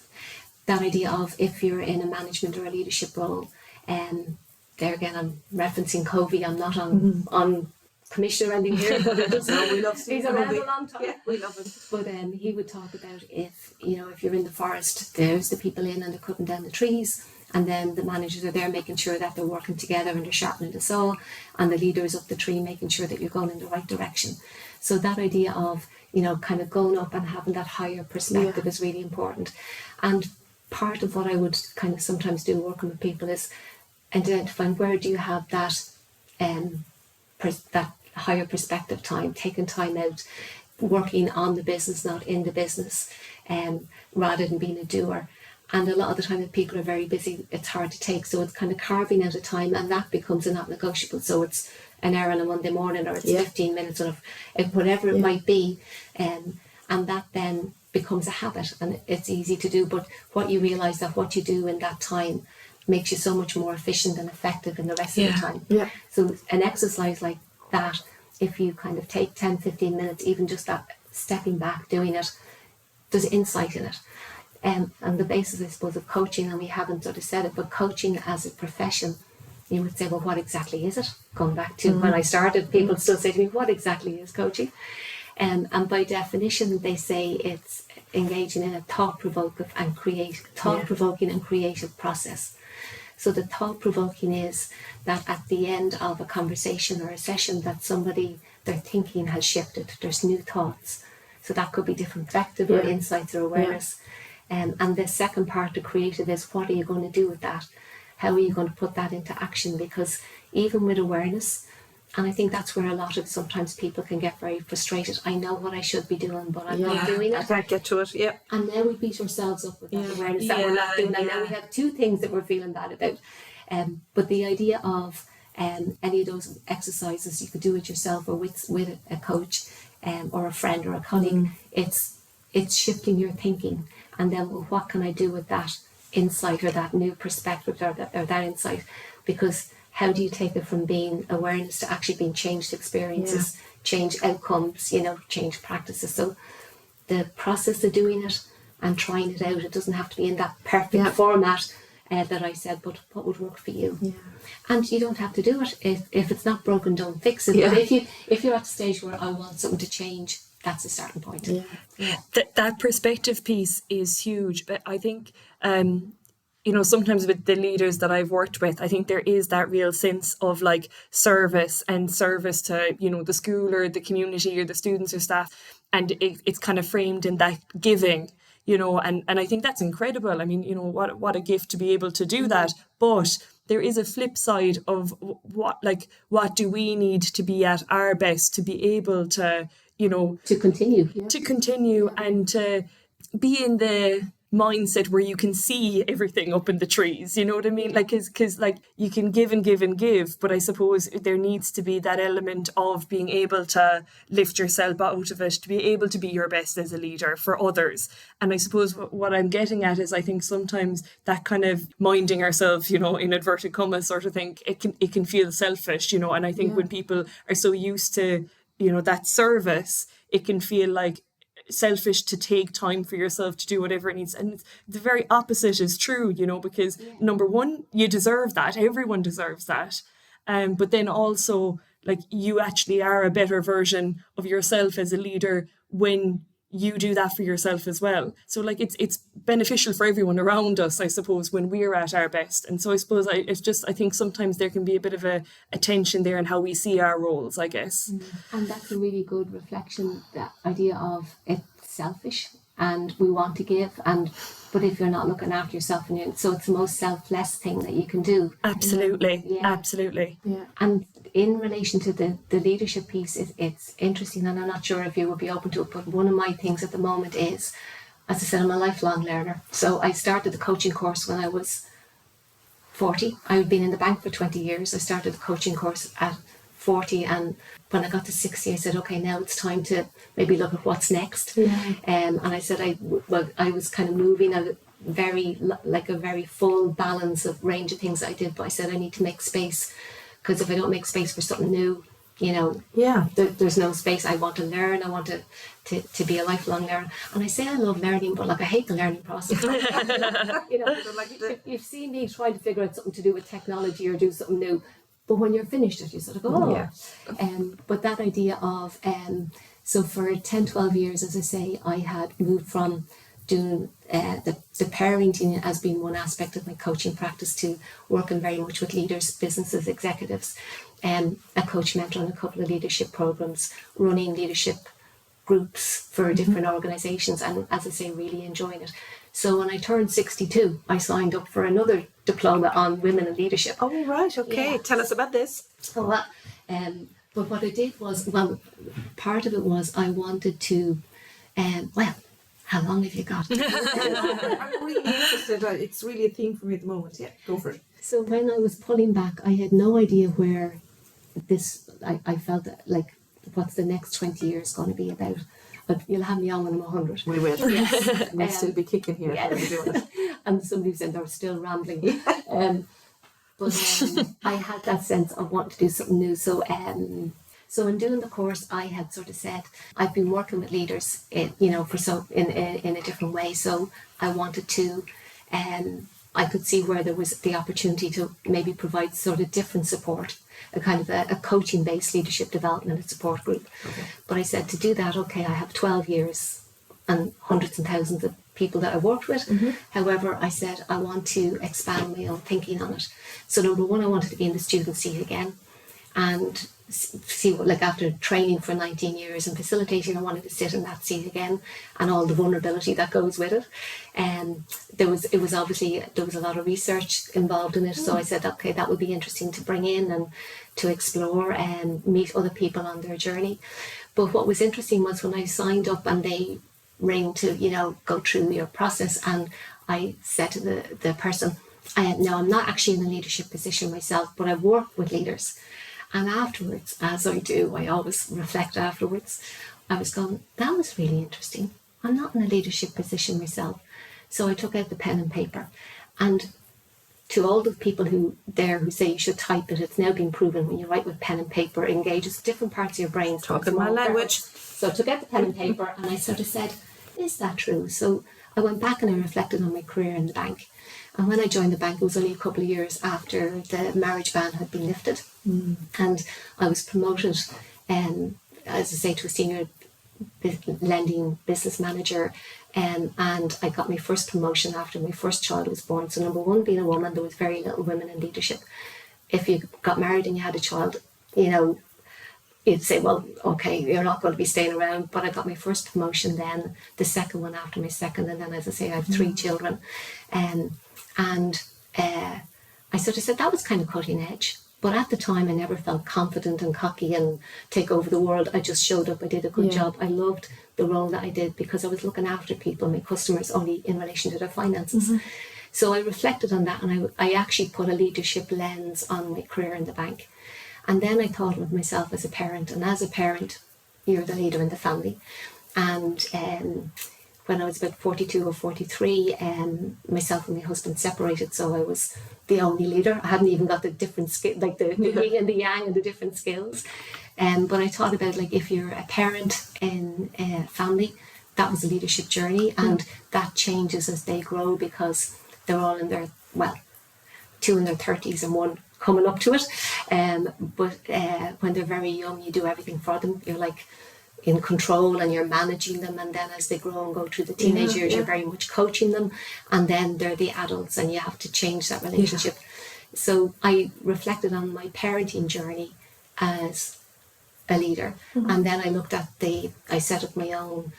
that idea of, if you're in a management or a leadership role, there again, I'm referencing Covey. I'm not on commission or anything here, but it just, No, we love he's around a long time. Yeah, we love it. But he would talk about, if you're in the forest, there's the people in and they're cutting down the trees, and then the managers are there making sure that they're working together and they're sharpening the saw, and the leader is up the tree making sure that you're going in the right direction. So that idea of, kind of going up and having that higher perspective is really important. And part of what I would kind of sometimes do working with people is identifying, where do you have that that higher perspective time, taking time out, working on the business, not in the business, rather than being a doer. And a lot of the time, if people are very busy, it's hard to take. So it's kind of carving out a time, and that becomes a not negotiable. So it's an hour on a Monday morning, or it's 15 minutes, or whatever it might be. And that then becomes a habit, and it's easy to do. But what you realise, that what you do in that time makes you so much more efficient and effective in the rest of the time. Yeah. So an exercise like that, if you kind of take 10, 15 minutes, even just that stepping back, doing it, there's insight in it. And the basis, I suppose, of coaching, and we haven't sort of said it, but coaching as a profession, you would say, well, what exactly is it? Going back to when I started, people still say to me, what exactly is coaching? And by definition, they say it's engaging in a thought-provoking and creative process. So the thought-provoking is that at the end of a conversation or a session, that somebody, their thinking has shifted. There's new thoughts. So that could be different perspective or insights or awareness. And the second part, the creative, is, what are you going to do with that? How are you going to put that into action? Because even with awareness, and I think that's where a lot of sometimes people can get very frustrated. I know what I should be doing, but I'm not doing it. I can't get to it. Yeah. And now we beat ourselves up with that awareness that we're not doing. And now we have two things that we're feeling bad about. But the idea of any of those exercises, you could do it yourself or with a coach or a friend or a colleague. It's shifting your thinking. And then, well, what can I do with that insight or that new perspective or that insight? Because how do you take it from being awareness to actually being changed experiences, change outcomes, change practices? So the process of doing it and trying it out, it doesn't have to be in that perfect format that I said, but what would work for you? Yeah. And you don't have to do it. If it's not broken, don't fix it. Yeah. But if you're at the stage where I want something to change, that's a starting point. Yeah. That perspective piece is huge. But I think, sometimes with the leaders that I've worked with, I think there is that real sense of like service to, the school or the community or the students or staff. And it's kind of framed in that giving, and I think that's incredible. I mean, what a gift to be able to do that. But there is a flip side of what do we need to be at our best to be able to, to continue and to be in the mindset where you can see everything up in the trees, you know what I mean? Like, because like you can give and give and give, but I suppose there needs to be that element of being able to lift yourself out of it, to be able to be your best as a leader for others. And I suppose what I'm getting at is I think sometimes that kind of minding ourselves, you know, in inverted commas sort of thing, it can feel selfish, you know. And I think when people are so used to, you know, that service, it can feel like selfish to take time for yourself to do whatever it needs. And the very opposite is true, you know, because number one, you deserve that. Everyone deserves that. But then also, like, you actually are a better version of yourself as a leader when you do that for yourself as well. So like it's beneficial for everyone around us, I suppose, when we're at our best. And so I suppose I think sometimes there can be a bit of a tension there in how we see our roles, I guess. And that's a really good reflection, that idea of it's selfish and we want to give, but if you're not looking after yourself, so it's the most selfless thing that you can do. Absolutely. Yeah. Absolutely. Yeah. And in relation to the leadership piece, it's interesting, and I'm not sure if you would be open to it, but one of my things at the moment is, as I said, I'm a lifelong learner. So I started the coaching course when I was 40. I had been in the bank for 20 years. I started the coaching course at 40, and when I got to 60, I said, okay, now it's time to maybe look at what's next. And I said, I was kind of moving at a very full balance of range of things that I did, but I said I need to make space, because if I don't make space for something new, you know, there's no space. I want to learn. I want to be a lifelong learner. And I say I love learning, but like I hate the learning process. You know, you've seen me trying to figure out something to do with technology or do something new, but when you're finished it, you sort of go, but that idea of, so for 10, 12 years, as I say, I had moved from doing the parenting as being one aspect of my coaching practice to working very much with leaders, businesses, executives, a coach mentor on a couple of leadership programs, running leadership groups for different organizations, and as I say, really enjoying it. So when I turned 62, I signed up for another diploma on women in leadership. Oh, right. Okay. Yeah. Tell us about this. But what I did was, well, part of it was I wanted to, how long have you got? I'm really interested. It's really a theme for me at the moment. Yeah, go for it. So when I was pulling back, I had no idea where I felt like, what's the next 20 years going to be about? But you'll have me on when I'm 100. We will. Yes. We'll still be kicking here. Yeah. When we're doing it. And somebody said they were still rambling. But I had that sense of wanting to do something new. So in doing the course, I had sort of said, I've been working with leaders, in a different way. So I wanted to, I could see where there was the opportunity to maybe provide sort of different support, a kind of a coaching-based leadership development and support group. Okay. But I said, to do that, okay, I have 12 years and hundreds and thousands of people that I worked with. However, I said, I want to expand my own thinking on it. So number one, I wanted to be in the student seat again, and see what, like, after training for 19 years and facilitating, I wanted to sit in that seat again, and all the vulnerability that goes with it. And there was a lot of research involved in it. So I said, okay, that would be interesting to bring in and to explore and meet other people on their journey. But what was interesting was when I signed up and they ring to, go through your process, and I said to the person, now I'm not actually in a leadership position myself, but I work with leaders. And afterwards, as I do, I always reflect afterwards, I was going, that was really interesting. I'm not in a leadership position myself. So I took out the pen and paper. And to all the people who say you should type it, it's now been proven when you write with pen and paper, it engages different parts of your brain. Talking my language. So I took out the pen and paper and I sort of said, is that true? So I went back and I reflected on my career in the bank. And when I joined the bank, it was only a couple of years after the marriage ban had been lifted. And I was promoted, as I say, to a senior lending business manager. And I got my first promotion after my first child was born. So number one, being a woman, there was very little women in leadership. If you got married and you had a child, you'd say, well, okay, you're not going to be staying around. But I got my first promotion then, the second one after my second. And then, as I say, I have 3 children. And I sort of said that was kind of cutting edge. But at the time, I never felt confident and cocky and take over the world. I just showed up. I did a good job. I loved the role that I did because I was looking after people, my customers, only in relation to their finances. So I reflected on that, and I actually put a leadership lens on my career in the bank. And then I thought of myself as a parent, and as a parent, you're the leader in the family. And when I was about 42 or 43, myself and my husband separated, so I was the only leader. I hadn't even got the different skill, like the yin and the yang and the different skills. But I thought about, like, if you're a parent in a family, that was a leadership journey, and that changes as they grow because they're all in their, well, 2 in their 30s and 1 coming up to it. But when they're very young, you do everything for them. You're like in control and you're managing them, and then as they grow and go through the teenage years, you're very much coaching them, and then they're the adults and you have to change that relationship. So I reflected on my parenting journey as a leader, and then I looked at I set up my own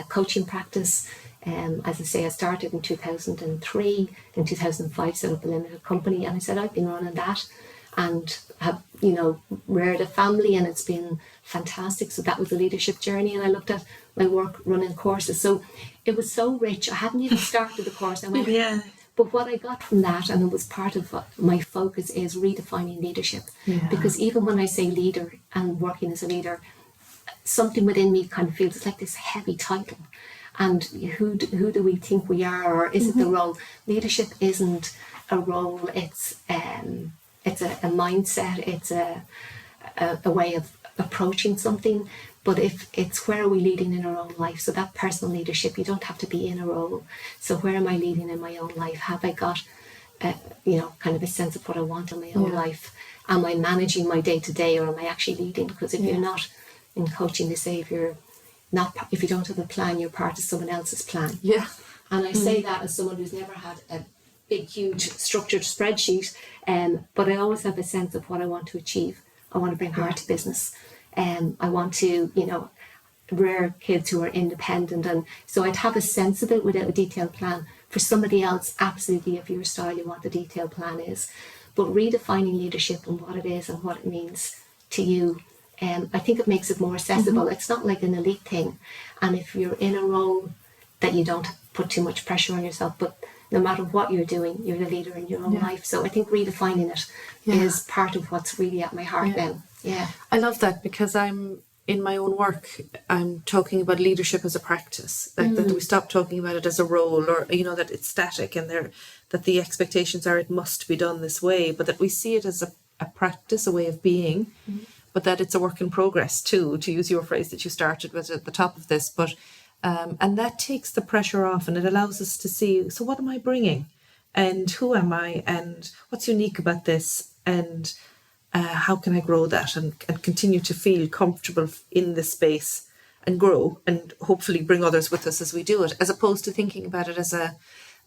coaching practice. As I say, I started in 2003. In 2005, set up a limited company, and I said I've been running that and have, reared a family, and it's been fantastic. So that was the leadership journey, and I looked at my work running courses. So it was so rich. I hadn't even started the course. I went, but what I got from that, and it was part of my focus, is redefining leadership. Because even when I say leader and working as a leader, something within me kind of feels it's like this heavy title. And who do we think we are, or is it the role? Leadership isn't a role; it's a mindset. It's a way of approaching something. But if it's, where are we leading in our own life? So that personal leadership, you don't have to be in a role. So where am I leading in my own life? Have I got, kind of a sense of what I want in my own life? Am I managing my day to day, or am I actually leading? Because if you're not in coaching, they say if you don't have a plan, you're part of someone else's plan. And I say that as someone who's never had a big, huge structured spreadsheet, but I always have a sense of what I want to achieve. I want to bring heart to business. I want to, rear kids who are independent, and so I'd have a sense of it without a detailed plan. For somebody else, absolutely, if your style, you want the detailed plan is. But redefining leadership and what it is and what it means to you, I think it makes it more accessible. It's not like an elite thing. And if you're in a role, that you don't put too much pressure on yourself, but no matter what you're doing, you're the leader in your own life. So I think redefining it is part of what's really at my heart now. I love that, because I'm in my own work, I'm talking about leadership as a practice, that we stop talking about it as a role, or that it's static and that the expectations are it must be done this way, but that we see it as a practice, a way of being, but that it's a work in progress too, to use your phrase that you started with at the top of this. But and that takes the pressure off, and it allows us to see, so what am I bringing, and who am I, and what's unique about this, and how can I grow that and continue to feel comfortable in this space and grow, and hopefully bring others with us as we do it, as opposed to thinking about it as a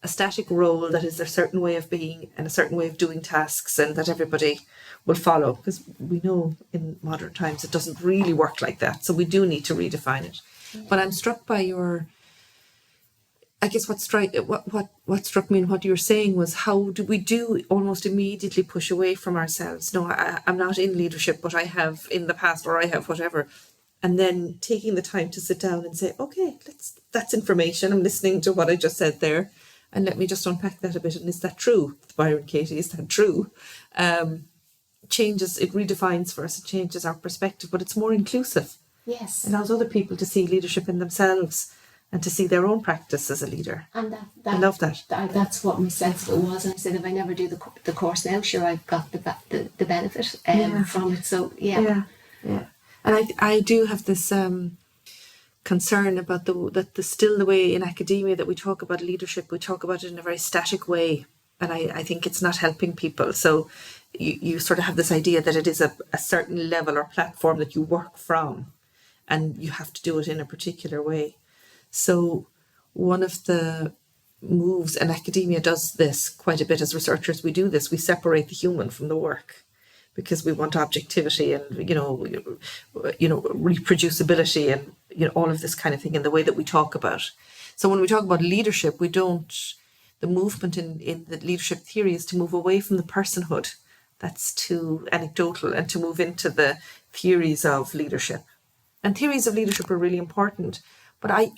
static role that is a certain way of being and a certain way of doing tasks, and that everybody will follow, because we know in modern times it doesn't really work like that. So we do need to redefine it. But I'm struck by what struck me in what you were saying was, how do we almost immediately push away from ourselves? No, I'm not in leadership, but I have in the past, or I have whatever. And then taking the time to sit down and say, okay, that's information. I'm listening to what I just said there, and let me just unpack that a bit. And is that true, Byron Katie? Is that true? Changes, it redefines for us, it changes our perspective, but it's more inclusive. Yes. It allows other people to see leadership in themselves and to see their own practice as a leader. And I love that. That's what my sense of it was. And I said, if I never do the course now, sure, I've got the benefit from it. So, yeah. And I do have this concern about the way in academia that we talk about leadership, we talk about it in a very static way. And I think it's not helping people. So you sort of have this idea that it is a certain level or platform that you work from, and you have to do it in a particular way. So one of the moves, and academia does this quite a bit as researchers, we do this, we separate the human from the work, because we want objectivity and, reproducibility and, all of this kind of thing in the way that we talk about. So when we talk about leadership, the movement in the leadership theory is to move away from the personhood. That's too anecdotal, and to move into the theories of leadership. and theories of leadership are really important. But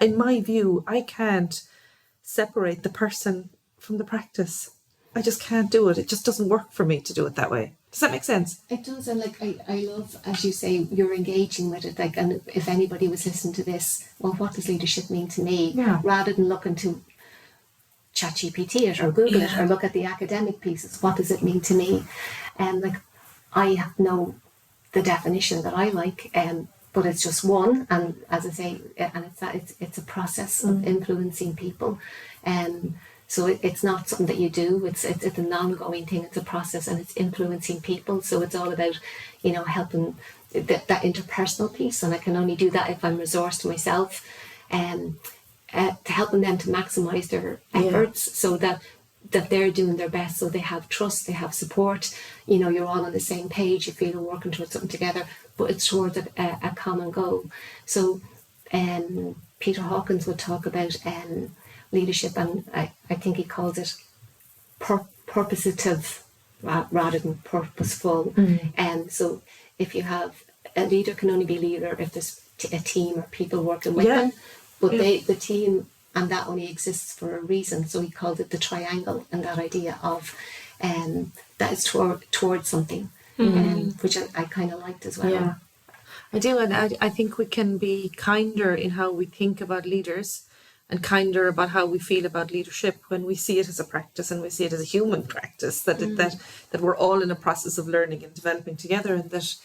in my view, I can't separate the person from the practice. I just can't do it. It just doesn't work for me to do it that way. Does that make sense? It does, and I love, as you say, you're engaging with it. And if anybody was listening to this, well, what does leadership mean to me? Yeah. Rather than looking to ChatGPT it or Google it or look at the academic pieces, what does it mean to me? And I know the definition that I like, but it's just one. And as I say, and it's a process of influencing people, so it's not something that you do. It's an ongoing thing. It's a process, and it's influencing people. So it's all about, helping that interpersonal piece. And I can only do that if I'm resourced myself, to helping them to maximise their efforts, so that they're doing their best. So they have trust, they have support. You're all on the same page. You feel you're working towards something together, but it's towards a common goal. So, Peter Hawkins would talk about leadership, and I think he calls it purposive rather than purposeful. So if you have a leader, can only be a leader if there's a team or people working with them, but the team, and that only exists for a reason. So he called it the triangle, and that idea of that is towards something, which I kind of liked as well. Yeah, I do, and I think we can be kinder in how we think about leaders, and kinder about how we feel about leadership when we see it as a practice, and we see it as a human practice, that we're all in a process of learning and developing together. And that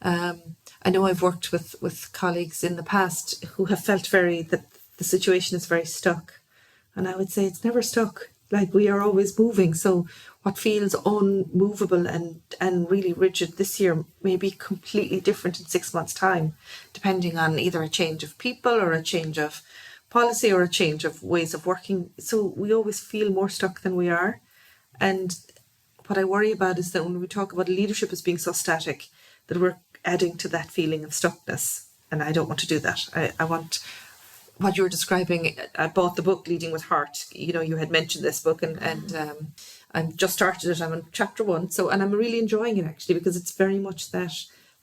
I know I've worked with colleagues in the past who have felt that the situation is very stuck, and I would say it's never stuck. We are always moving. So what feels unmovable and really rigid this year may be completely different in 6 months' time, depending on either a change of people or a change of policy or a change of ways of working. So we always feel more stuck than we are. And what I worry about is that when we talk about leadership as being so static, that we're adding to that feeling of stuckness. And I don't want to do that. I want what you were describing. I bought the book Leading with Heart. You had mentioned this book, and I've just started it. I'm on chapter 1. And I'm really enjoying it, actually, because it's very much that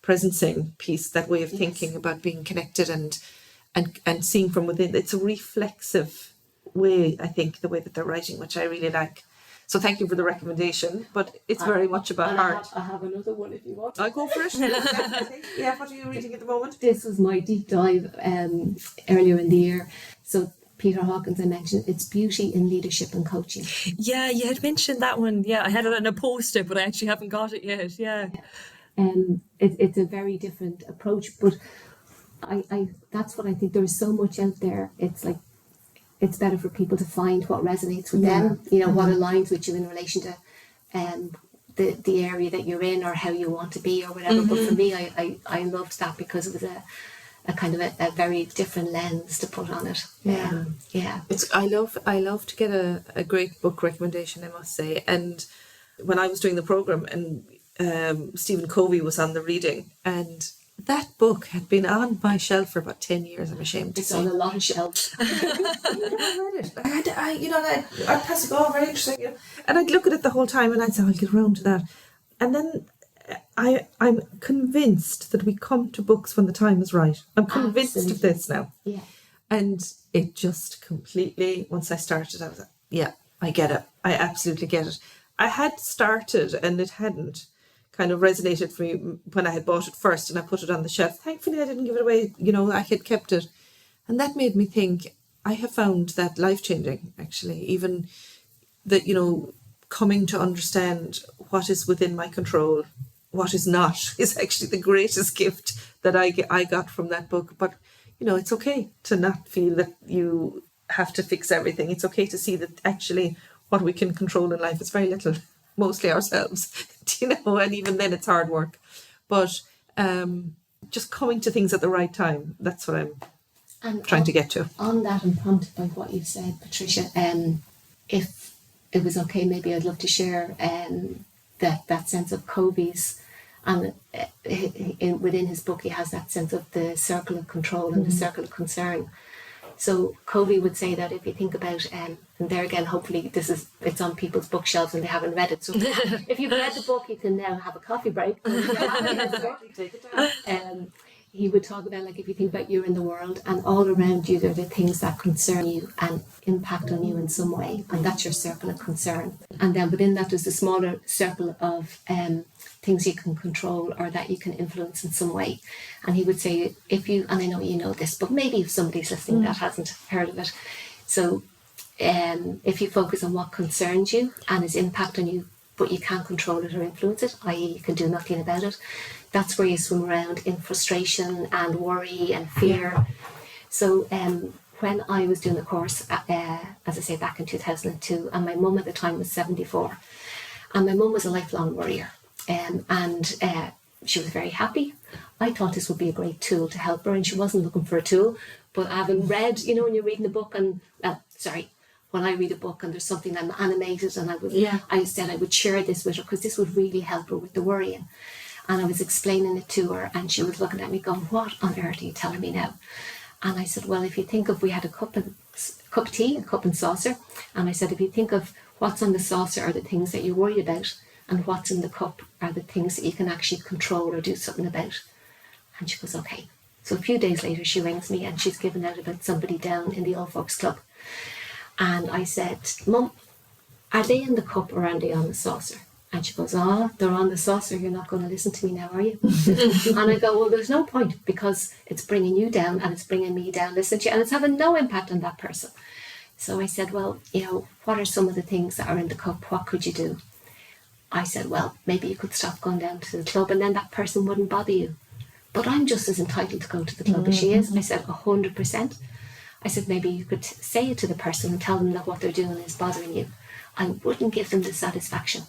presencing piece, that way of thinking about being connected and seeing from within. It's a reflexive way, I think, the way that they're writing, which I really like. So thank you for the recommendation, but it's very much about heart. I have another one if you want. I'll go for it. Yeah, what are you reading at the moment? This was my deep dive earlier in the year. So Peter Hawkins, I mentioned, it's Beauty in Leadership and Coaching. Yeah, you had mentioned that one. Yeah, I had it on a poster, but I actually haven't got it yet. Yeah. It's a very different approach, but I that's what I think. There's so much out there. It's better for people to find what resonates with them, what aligns with you in relation to the area that you're in or how you want to be or whatever. But for me, I loved that because it was a kind of a very different lens to put on it. Yeah. I love to get a great book recommendation, I must say. And when I was doing the programme, and Stephen Covey was on the reading, and that book had been on my shelf for about 10 years, I'm ashamed to say. It's on a lot of shelves. I read it. I'd pass it over, very interesting. And I'd look at it the whole time, and I'd say, I'll get around to that. And then I'm convinced that we come to books when the time is right. I'm convinced of this now. Yeah. And it just completely, once I started, I was like, yeah, I get it. I absolutely get it. I had started, and it hadn't kind of resonated for me when I had bought it first, and I put it on the shelf. Thankfully, I didn't give it away. I had kept it. And that made me think, I have found that life-changing, actually. Even that, coming to understand what is within my control, what is not, is actually the greatest gift that I got from that book. But, it's okay to not feel that you have to fix everything. It's okay to see that actually what we can control in life is very little. Mostly ourselves, and even then it's hard work. But just coming to things at the right time, that's what I'm trying to get to. On that, and prompted by what you've said, Patricia, if it was okay, maybe I'd love to share that sense of Covey's, and within his book he has that sense of the circle of control and the circle of concern. So Covey would say that if you think about, and there again, hopefully it's on people's bookshelves and they haven't read it. So if you've read the book, you can now have a coffee break. He would talk about, like, if you think about you're in the world and all around you, there are the things that concern you and impact on you in some way, and that's your circle of concern. And then within that, there's a smaller circle of things you can control or that you can influence in some way. And he would say, if you, and I know you know this, but maybe if somebody's listening that hasn't heard of it, so if you focus on what concerns you and its impact on you, but you can't control it or influence it, i.e. you can do nothing about it, that's where you swim around in frustration and worry and fear. So when I was doing the course, as I say, back in 2002, and my mum at the time was 74, and my mum was a lifelong worrier, and she was very happy. I thought this would be a great tool to help her, and she wasn't looking for a tool, but having read, you know, when you're reading a book and, when I read a book and there's something I'm animated, and I said I would share this with her because this would really help her with the worrying. And I was explaining it to her, and she was looking at me going, what on earth are you telling me now? And I said, well, if you think of, we had a cup of tea, a cup and saucer, and I said, if you think of what's on the saucer are the things that you're worried about, and what's in the cup are the things that you can actually control or do something about. And she goes, okay. So a few days later, she rings me, and she's given out about somebody down in the Old Folks Club. And I said, Mum, are they in the cup or are they on the saucer? And she goes, they're on the saucer. You're not going to listen to me now, are you? And I go, well, there's no point, because it's bringing you down and it's bringing me down. Listen to you, and it's having no impact on that person. So I said, well, you know, what are some of the things that are in the cup? What could you do? I said, well, maybe you could stop going down to the club, and then that person wouldn't bother you. But I'm just as entitled to go to the club as she is. I said, 100%. I said, maybe you could say it to the person and tell them that what they're doing is bothering you. I wouldn't give them the satisfaction.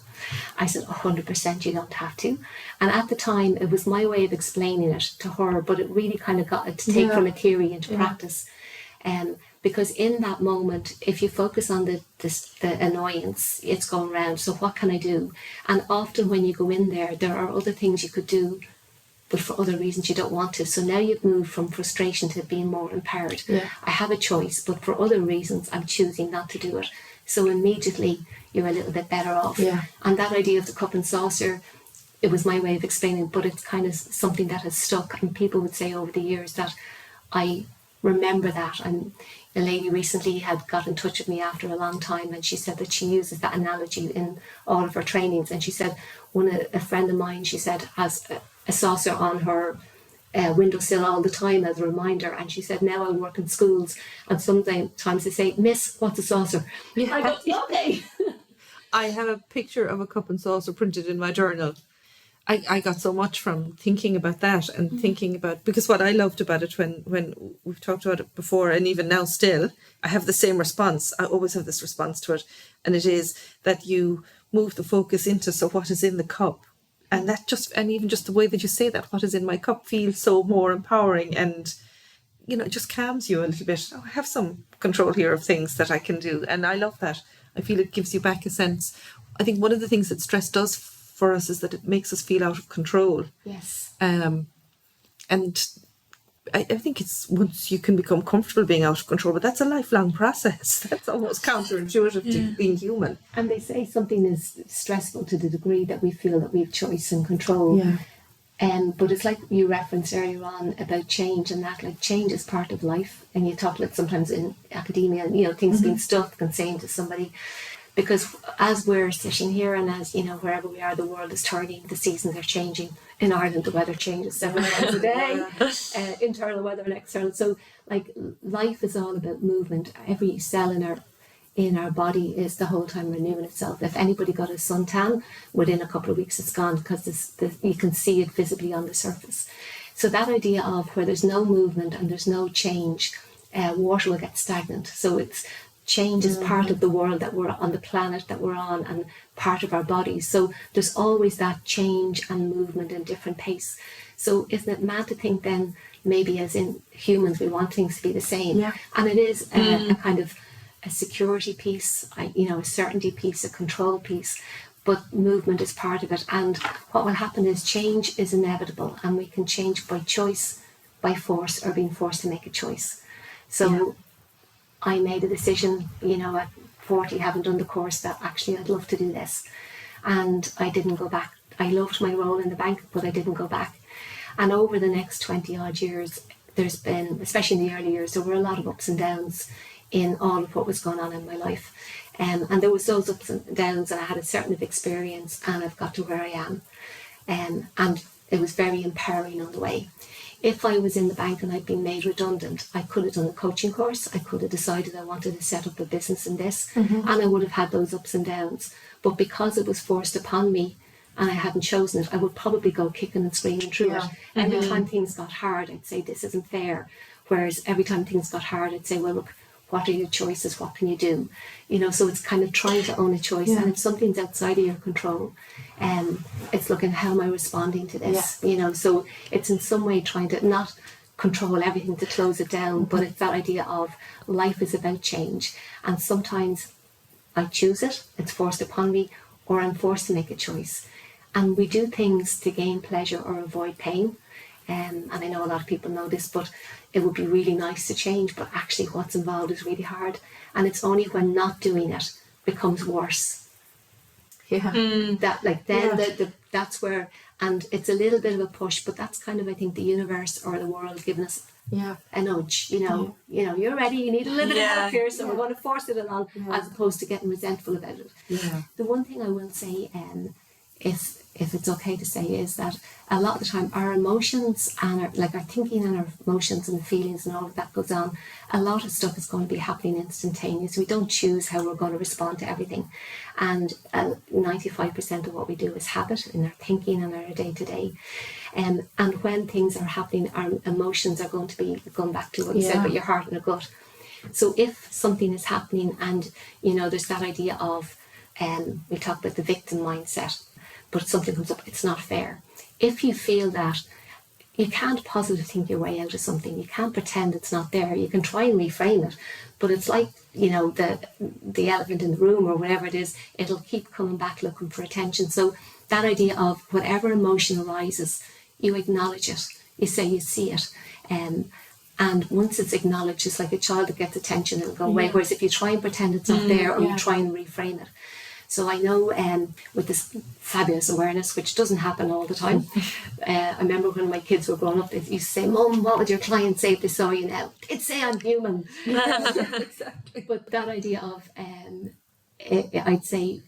I said, 100%, you don't have to. And at the time, it was my way of explaining it to her, but it really kind of got it to take from a theory into practice. Because in that moment, if you focus on the annoyance, it's going around. So what can I do? And often when you go in there, there are other things you could do, but for other reasons you don't want to. So now you've moved from frustration to being more empowered. I have a choice, but for other reasons, I'm choosing not to do it. So immediately you're a little bit better off. And that idea of the cup and saucer, it was my way of explaining, but it's kind of something that has stuck. And people would say over the years that I remember that. And a lady recently had got in touch with me after a long time, and she said that she uses that analogy in all of her trainings. And she said, a friend of mine, she said, has a saucer on her windowsill all the time as a reminder. And she said, now I work in schools, and sometimes they say, Miss, what's a saucer? I go, okay. I have a picture of a cup and saucer printed in my journal. I got so much from thinking about that and thinking about, because what I loved about it when we've talked about it before, and even now still, I have the same response. I always have this response to it. And it is that you move the focus into, so what is in the cup? And even just the way that you say that, what is in my cup, feels so more empowering, and, you know, it just calms you a little bit. I have some control here of things that I can do. And I love that. I feel it gives you back a sense. I think one of the things that stress does for us is that it makes us feel out of control. Yes. And I think it's once you can become comfortable being out of control, but that's a lifelong process. That's almost counterintuitive to being human. And they say something is stressful to the degree that we feel that we have choice and control. But it's like you referenced earlier on about change, and that, like, change is part of life. And you talk, like, sometimes in academia, you know, things being stuck and saying to somebody, because as we're sitting here and as, you know, wherever we are, the world is turning, the seasons are changing. In Ireland, the weather changes 7 hours a day, internal weather and external. So, like, life is all about movement. Every cell in our body is the whole time renewing itself. If anybody got a suntan, within a couple of weeks it's gone, because you can see it visibly on the surface. So that idea of where there's no movement and there's no change, water will get stagnant. So it's change is part of the world that we're on, the planet that we're on, and part of our bodies. So there's always that change and movement in different pace. So isn't it mad to think then, maybe as in humans, we want things to be the same? And it is a kind of a security piece, a certainty piece, a control piece, but movement is part of it. And what will happen is change is inevitable, and we can change by choice, by force, or being forced to make a choice. So I made a decision, you know, at 40, having done the course, that actually I'd love to do this. And I didn't go back. I loved my role in the bank, but I didn't go back. And over the next 20 odd years, there's been, especially in the early years, there were a lot of ups and downs in all of what was going on in my life. And there was those ups and downs, and I had a certain experience, and I've got to where I am. And it was very empowering on the way. If I was in the bank and I'd been made redundant, I could have done a coaching course. I could have decided I wanted to set up a business in this, and I would have had those ups and downs. But because it was forced upon me and I hadn't chosen it, I would probably go kicking and screaming through it. Every time things got hard, I'd say, this isn't fair. Whereas every time things got hard, I'd say, well, look, what are your choices? What can you do? You know, so it's kind of trying to own a choice. And if something's outside of your control, it's looking, how am I responding to this? You know, so it's in some way trying to not control everything to close it down, but it's that idea of life is about change. And sometimes I choose it, it's forced upon me, or I'm forced to make a choice. And we do things to gain pleasure or avoid pain. And I know a lot of people know this, but it would be really nice to change, but actually what's involved is really hard. And it's only when not doing it becomes worse. That's where, and it's a little bit of a push, but that's kind of, I think, the universe or the world giving us a nudge, you know, you're ready, you need a little bit of help here, so we're going to force it along, as opposed to getting resentful about it. The one thing I will say, if it's okay to say, is that a lot of the time our emotions and our thinking and our emotions and the feelings and all of that goes on, a lot of stuff is going to be happening instantaneous. We don't choose how we're going to respond to everything, and 95% of what we do is habit in our thinking and our day-to-day. And when things are happening, our emotions are going to be going back to what you said about your heart and your gut. So if something is happening, and you know, there's that idea of we talk about the victim mindset, but something comes up, it's not fair. If you feel that, you can't positive think your way out of something. You can't pretend it's not there. You can try and reframe it, but it's like, you know, the elephant in the room or whatever it is, it'll keep coming back looking for attention. So that idea of whatever emotion arises, you acknowledge it. You say you see it. And once it's acknowledged, it's like a child that gets attention and go away. Whereas if you try and pretend it's not there, or you try and reframe it. So I know with this fabulous awareness, which doesn't happen all the time. I remember when my kids were growing up, they used to say, "Mum, what would your clients say if they saw you now?" They'd say, "I'm human." Exactly. But that idea of, I'd say,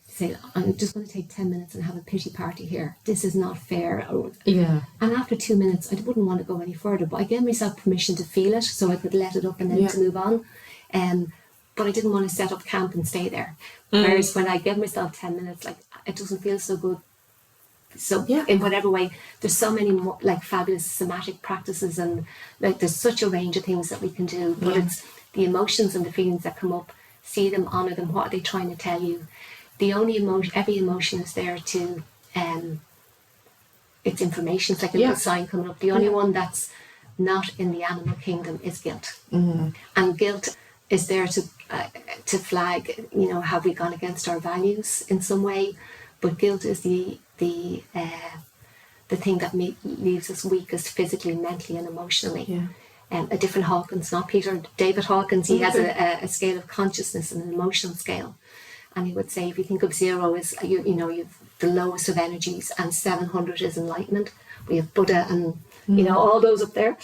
I'm just going to take 10 minutes and have a pity party here. This is not fair. And after 2 minutes, I wouldn't want to go any further, but I gave myself permission to feel it so I could let it up and then to move on. But I didn't want to set up camp and stay there. Whereas when I give myself 10 minutes, like, it doesn't feel so good. So in whatever way, there's so many more, like, fabulous somatic practices, and like there's such a range of things that we can do. But it's the emotions and the feelings that come up, see them, honour them. What are they trying to tell you? The only emotion, every emotion is there to, it's information. It's like a little sign coming up. The only one that's not in the animal kingdom is guilt. And guilt is there to flag, you know, have we gone against our values in some way? But guilt is the thing that leaves us weakest physically, mentally, and emotionally. A different Hawkins, not Peter, David Hawkins, he has a scale of consciousness and an emotional scale. And he would say, if you think of 0 as, you know, you've the lowest of energies, and 700 is enlightenment. We have Buddha and, you know, all those up there.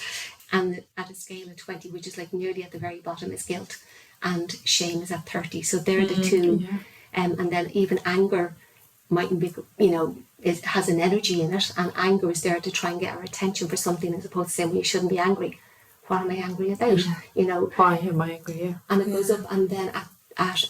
And at a scale of 20, which is like nearly at the very bottom, is guilt. And shame is at 30. So they're the two. And then even anger mightn't be, you know, it has an energy in it. And anger is there to try and get our attention for something, as opposed to saying, well, you shouldn't be angry. What am I angry about? You know, why am I angry? And it goes up, and then at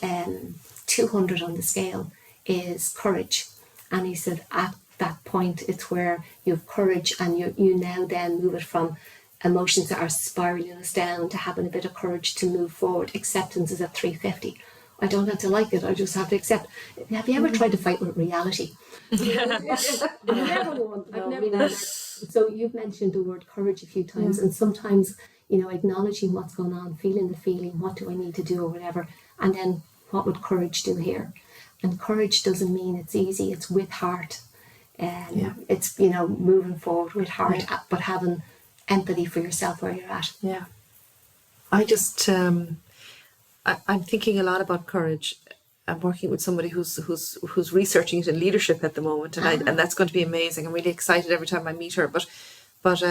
200 on the scale is courage. And he said at that point, it's where you have courage, and you now then move it from emotions that are spiraling us down to having a bit of courage to move forward. Acceptance is at 350. I don't have to like it, I just have to accept. Have you ever tried to fight with reality? I've never won. So you've mentioned the word courage a few times, and sometimes, you know, acknowledging what's going on, feeling the feeling, what do I need to do or whatever, and then what would courage do here? And courage doesn't mean it's easy, it's with heart. It's, you know, moving forward with heart, but having empathy for yourself where you're at. I just I'm thinking a lot about courage. I'm working with somebody who's researching it in leadership at the moment, and that's going to be amazing. I'm really excited every time I meet her. But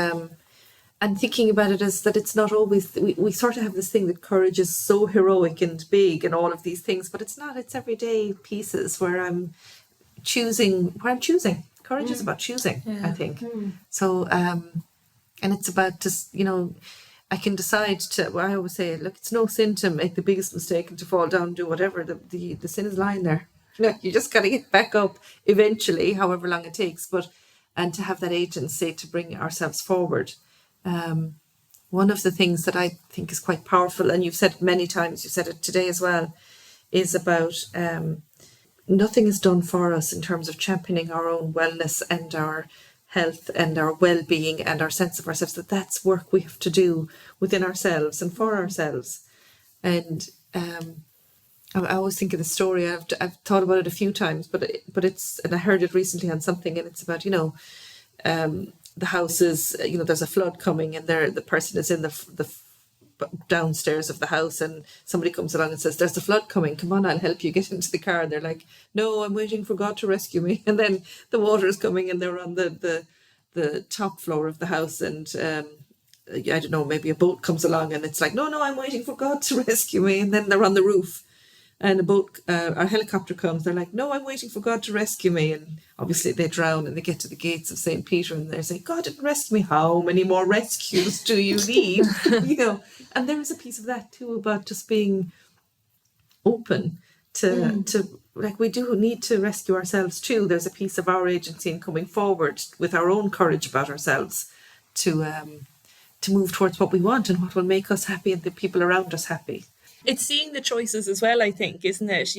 and thinking about it is that it's not always, we sort of have this thing that courage is so heroic and big and all of these things, but it's not. It's everyday pieces where I'm choosing. Courage is about choosing, I think. So and it's about just, I can decide to, well, I always say, look, it's no sin to make the biggest mistake and to fall down and do whatever. The sin is lying there. You just got to get back up eventually, however long it takes, and to have that agency to bring ourselves forward. One of the things that I think is quite powerful, and you've said it many times, you said it today as well, is about nothing is done for us in terms of championing our own wellness and our health and our well-being and our sense of ourselves, that's work we have to do within ourselves and for ourselves. And I always think of the story, I've thought about it a few times, but it's, and I heard it recently on something, and it's about, the house is, there's a flood coming, and the person is in the downstairs of the house, and somebody comes along and says, there's a flood coming, come on, I'll help you get into the car. And they're like, no, I'm waiting for God to rescue me. And then the water is coming, and they're on the top floor of the house, and I don't know, maybe a boat comes along, and it's like, no, I'm waiting for God to rescue me. And then they're on the roof, and a helicopter comes. They're like, no, I'm waiting for God to rescue me. And obviously they drown, and they get to the gates of St. Peter, and they're saying, God didn't rescue me. How many more rescues do you need? And there is a piece of that too, about just being open to like, we do need to rescue ourselves too. There's a piece of our agency in coming forward with our own courage about ourselves to move towards what we want and what will make us happy and the people around us happy. It's seeing the choices as well, I think, isn't it?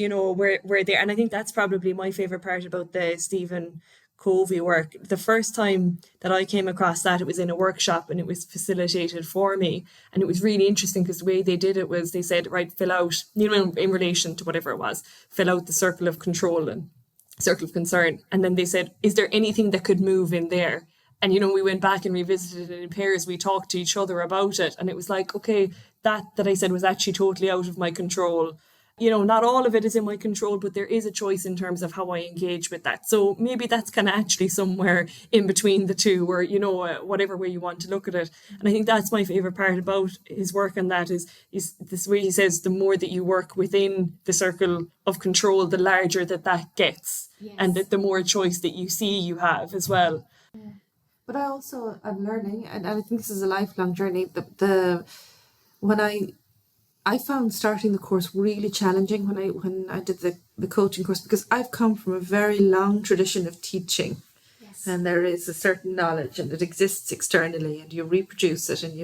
Where they're, and I think that's probably my favourite part about the Stephen Covey work. The first time that I came across that, it was in a workshop, and it was facilitated for me. And it was really interesting because the way they did it was they said, right, fill out, in relation to whatever it was, fill out the circle of control and circle of concern. And then they said, is there anything that could move in there? And, we went back and revisited it in pairs. We talked to each other about it. And it was like, okay, that I said was actually totally out of my control. Not all of it is in my control, but there is a choice in terms of how I engage with that. So maybe that's kind of actually somewhere in between the two, or, whatever way you want to look at it. And I think that's my favourite part about his work, and that is this way he says, the more that you work within the circle of control, the larger that gets. Yes. And the more choice that you see you have as well. Yeah. But I'm learning, and I think this is a lifelong journey. When I found starting the course really challenging when I did the coaching course, because I've come from a very long tradition of teaching. Yes. And there is a certain knowledge, and it exists externally, and you reproduce it, and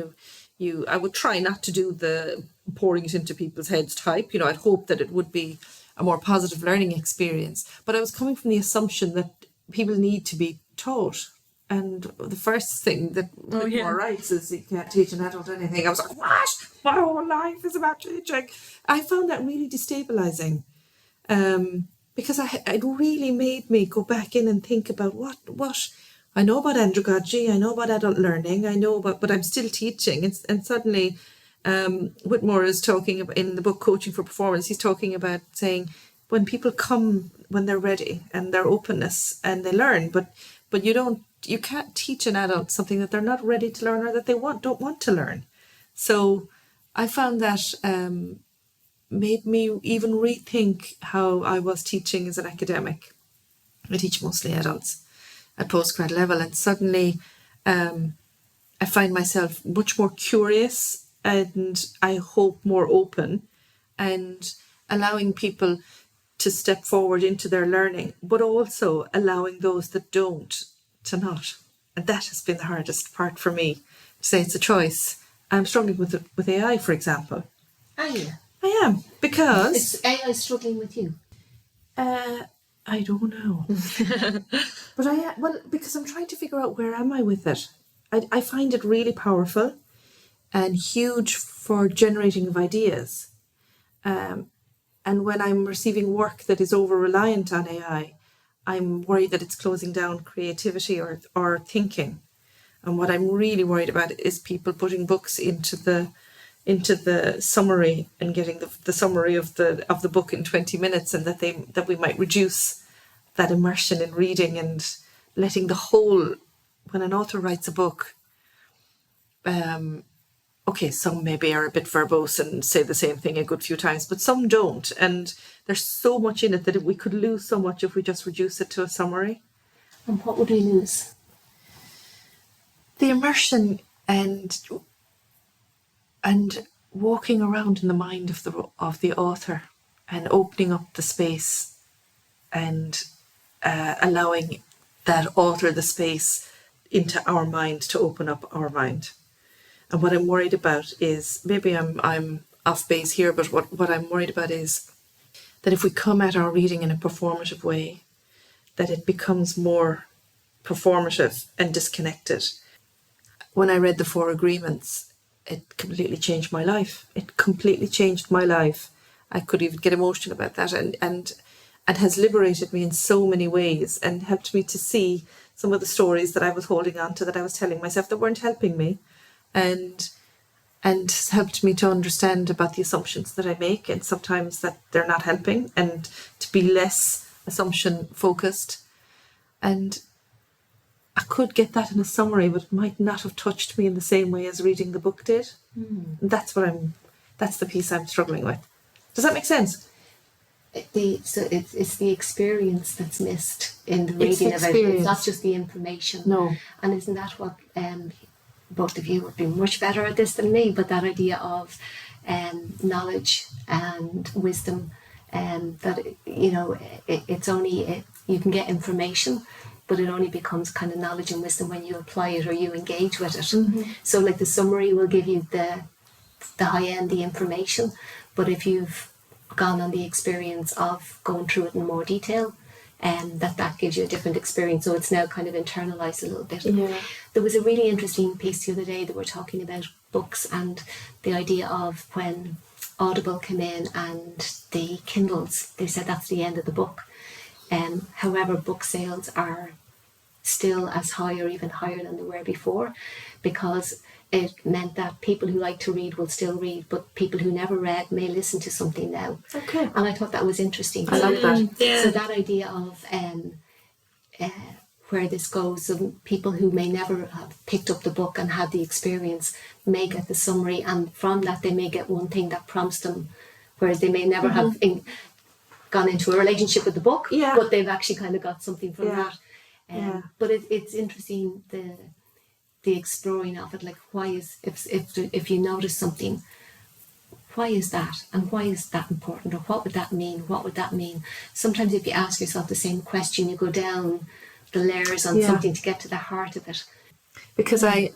you I would try not to do the pouring it into people's heads type. I'd hope that it would be a more positive learning experience. But I was coming from the assumption that people need to be taught. And the first thing that Whitmore writes is you can't teach an adult anything. I was like, what? My whole life is about teaching. I found that really destabilizing, because it really made me go back in and think about what I know about andragogy, I know about adult learning, I know about, but I'm still teaching. And suddenly Whitmore is talking about, in the book Coaching for Performance, he's talking about saying when people come when they're ready and their openness and they learn, but you can't teach an adult something that they're not ready to learn or that they don't want to learn. So I found that made me even rethink how I was teaching as an academic. I teach mostly adults at postgrad level, and suddenly I find myself much more curious, and I hope more open, and allowing people to step forward into their learning, but also allowing those that don't to not. And that has been the hardest part for me, to say it's a choice. I'm struggling with AI, for example. Are you? I am, because... Is AI struggling with you? I don't know. But because I'm trying to figure out where am I with it. I find it really powerful and huge for generating of ideas. And when I'm receiving work that is over-reliant on AI, I'm worried that it's closing down creativity or thinking. And what I'm really worried about is people putting books into the into the summary and getting the summary of the book in 20 minutes, and that we might reduce that immersion in reading and letting the whole, when an author writes a book, okay, some maybe are a bit verbose and say the same thing a good few times, but some don't. And there's so much in it that we could lose so much if we just reduce it to a summary. And what would we lose? The immersion and walking around in the mind of the author and opening up the space and allowing that author the space into our mind to open up our mind. And what I'm worried about is, maybe I'm off base here, but what I'm worried about is that if we come at our reading in a performative way, that it becomes more performative and disconnected. When I read The Four Agreements, it completely changed my life. It completely changed my life. I could even get emotional about that, and has liberated me in so many ways and helped me to see some of the stories that I was holding on to, that I was telling myself that weren't helping me, and helped me to understand about the assumptions that I make, and sometimes that they're not helping, and to be less assumption focused. And I could get that in a summary, but it might not have touched me in the same way as reading the book did. That's the piece I'm struggling with. Does that make sense? So it's the experience that's missed in the reading of it. It's not just the information. No. And isn't that what both of you would be much better at this than me? But that idea of knowledge and wisdom, that it's only you can get information, but it only becomes kind of knowledge and wisdom when you apply it or you engage with it. So like the summary will give you the high end, the information, but if you've gone on the experience of going through it in more detail, that gives you a different experience. So it's now kind of internalized a little bit. Yeah. There was a really interesting piece the other day that we're talking about books and the idea of when Audible came in and the Kindles, they said that's the end of the book. However, book sales are still as high or even higher than they were before, because it meant that people who like to read will still read, but people who never read may listen to something now. Okay. And I thought that was interesting. I like that. Yeah. So that idea of where this goes, so people who may never have picked up the book and had the experience may get the summary, and from that they may get one thing that prompts them, whereas they may never have gone into a relationship with the book, but they've actually kind of got something from that. But it's interesting, the exploring of it, like why is, if you notice something, why is that, and why is that important, or what would that mean? Sometimes if you ask yourself the same question, you go down the layers on something to get to the heart of it. Because I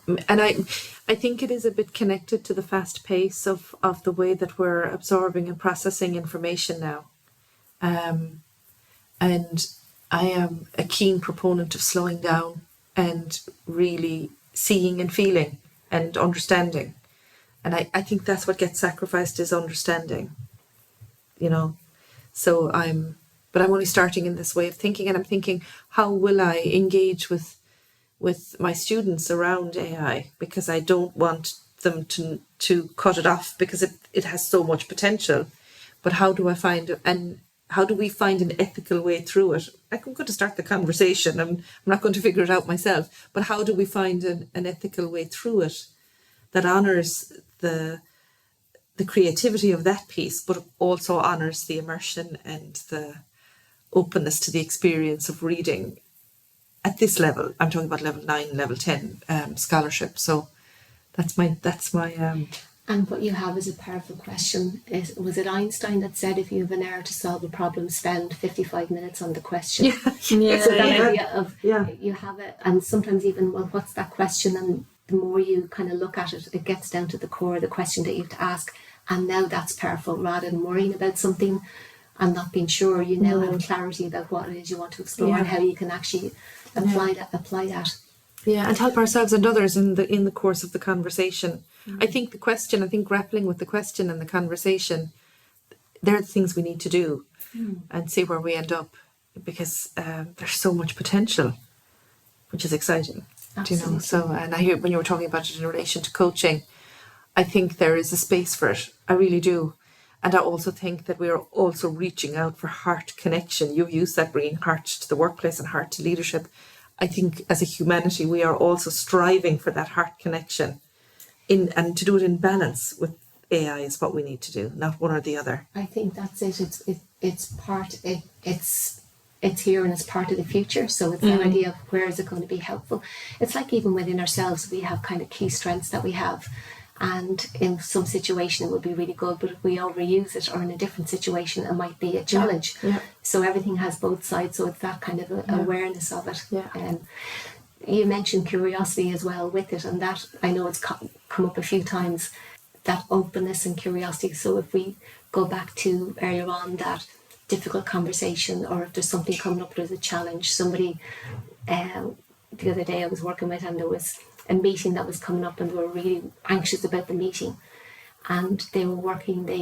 think it is a bit connected to the fast pace of the way that we're absorbing and processing information now. And I am a keen proponent of slowing down and really seeing and feeling and understanding. And I think that's what gets sacrificed, is understanding, So I'm only starting in this way of thinking, and I'm thinking, how will I engage with my students around AI? Because I don't want them to cut it off, because it has so much potential. But how do we find an ethical way through it? I'm going to start the conversation. I'm not going to figure it out myself. But how do we find an ethical way through it that honours the creativity of that piece, but also honours the immersion and the openness to the experience of reading at this level? I'm talking about level 9, level 10 scholarship. So that's my. And what you have is a powerful question. Was it Einstein that said, if you have an hour to solve a problem, spend 55 minutes on the question? So that idea of you have it, and sometimes even, well, what's that question? And the more you kind of look at it, it gets down to the core of the question that you have to ask. And now that's powerful, rather than worrying about something and not being sure. You now have clarity about what it is you want to explore and how you can actually apply that. Yeah, and help ourselves and others in the course of the conversation. I think grappling with the question and the conversation, they're the things we need to do and see where we end up, because there's so much potential, which is exciting. Absolutely. So, and I hear when you were talking about it in relation to coaching, I think there is a space for it. I really do. And I also think that we are also reaching out for heart connection. You use that, green heart to the workplace and heart to leadership. I think as a humanity, we are also striving for that heart connection and to do it in balance with AI is what we need to do, not one or the other. I think that's it. It's here and it's part of the future. So it's that idea of where is it going to be helpful. It's like even within ourselves, we have kind of key strengths that we have. And in some situation it would be really good, but if we overuse it or in a different situation it might be a challenge. Yeah. So everything has both sides, so it's that kind of awareness of it. Yeah. You mentioned curiosity as well with it, and that I know it's come up a few times, that openness and curiosity. So if we go back to earlier on, that difficult conversation, or if there's something coming up as a challenge, somebody the other day I was working with, and there was a meeting that was coming up and they were really anxious about the meeting, and they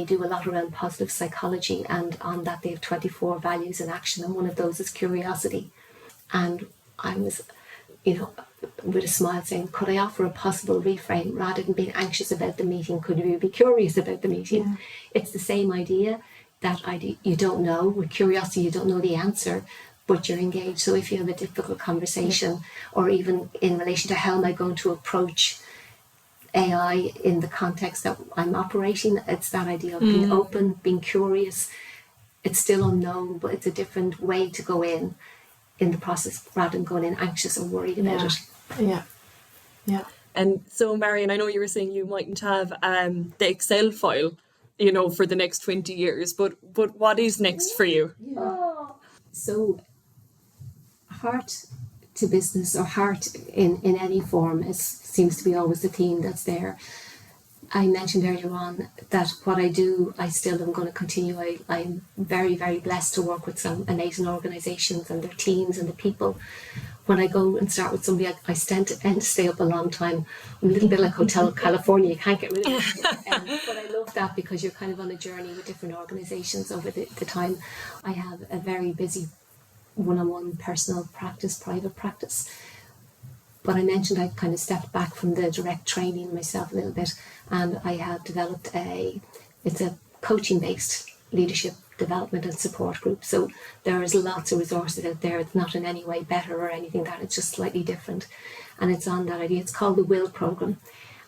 do a lot around positive psychology, and on that they have 24 values in action, and one of those is curiosity. And I was, with a smile saying, could I offer a possible reframe? Rather than being anxious about the meeting, could you be curious about the meeting? Yeah. It's the same idea, that idea you don't know. With curiosity you don't know the answer, but you're engaged. So if you have a difficult conversation, or even in relation to how am I going to approach AI in the context that I'm operating, it's that idea of being open, being curious. It's still unknown, but it's a different way to go in the process rather than going in anxious or worried about it. Yeah. And so, Marion, I know you were saying you mightn't have the Excel file, for the next 20 years, but what is next for you? So heart to business, or heart in any form, seems to be always the theme that's there. I mentioned earlier on that what I do, I still am going to continue. I'm very, very blessed to work with some amazing organisations and their teams and the people. When I go and start with somebody, I tend to stay up a long time. I'm a little bit like Hotel California, you can't get rid of it. But I love that because you're kind of on a journey with different organisations over the time. I have a very busy one-on-one personal practice, private practice. But I mentioned I kind of stepped back from the direct training myself a little bit, and I have developed it's a coaching-based leadership development and support group. So there is lots of resources out there. It's not in any way better or anything that, it's just slightly different. And it's on that idea. It's called the WIL program.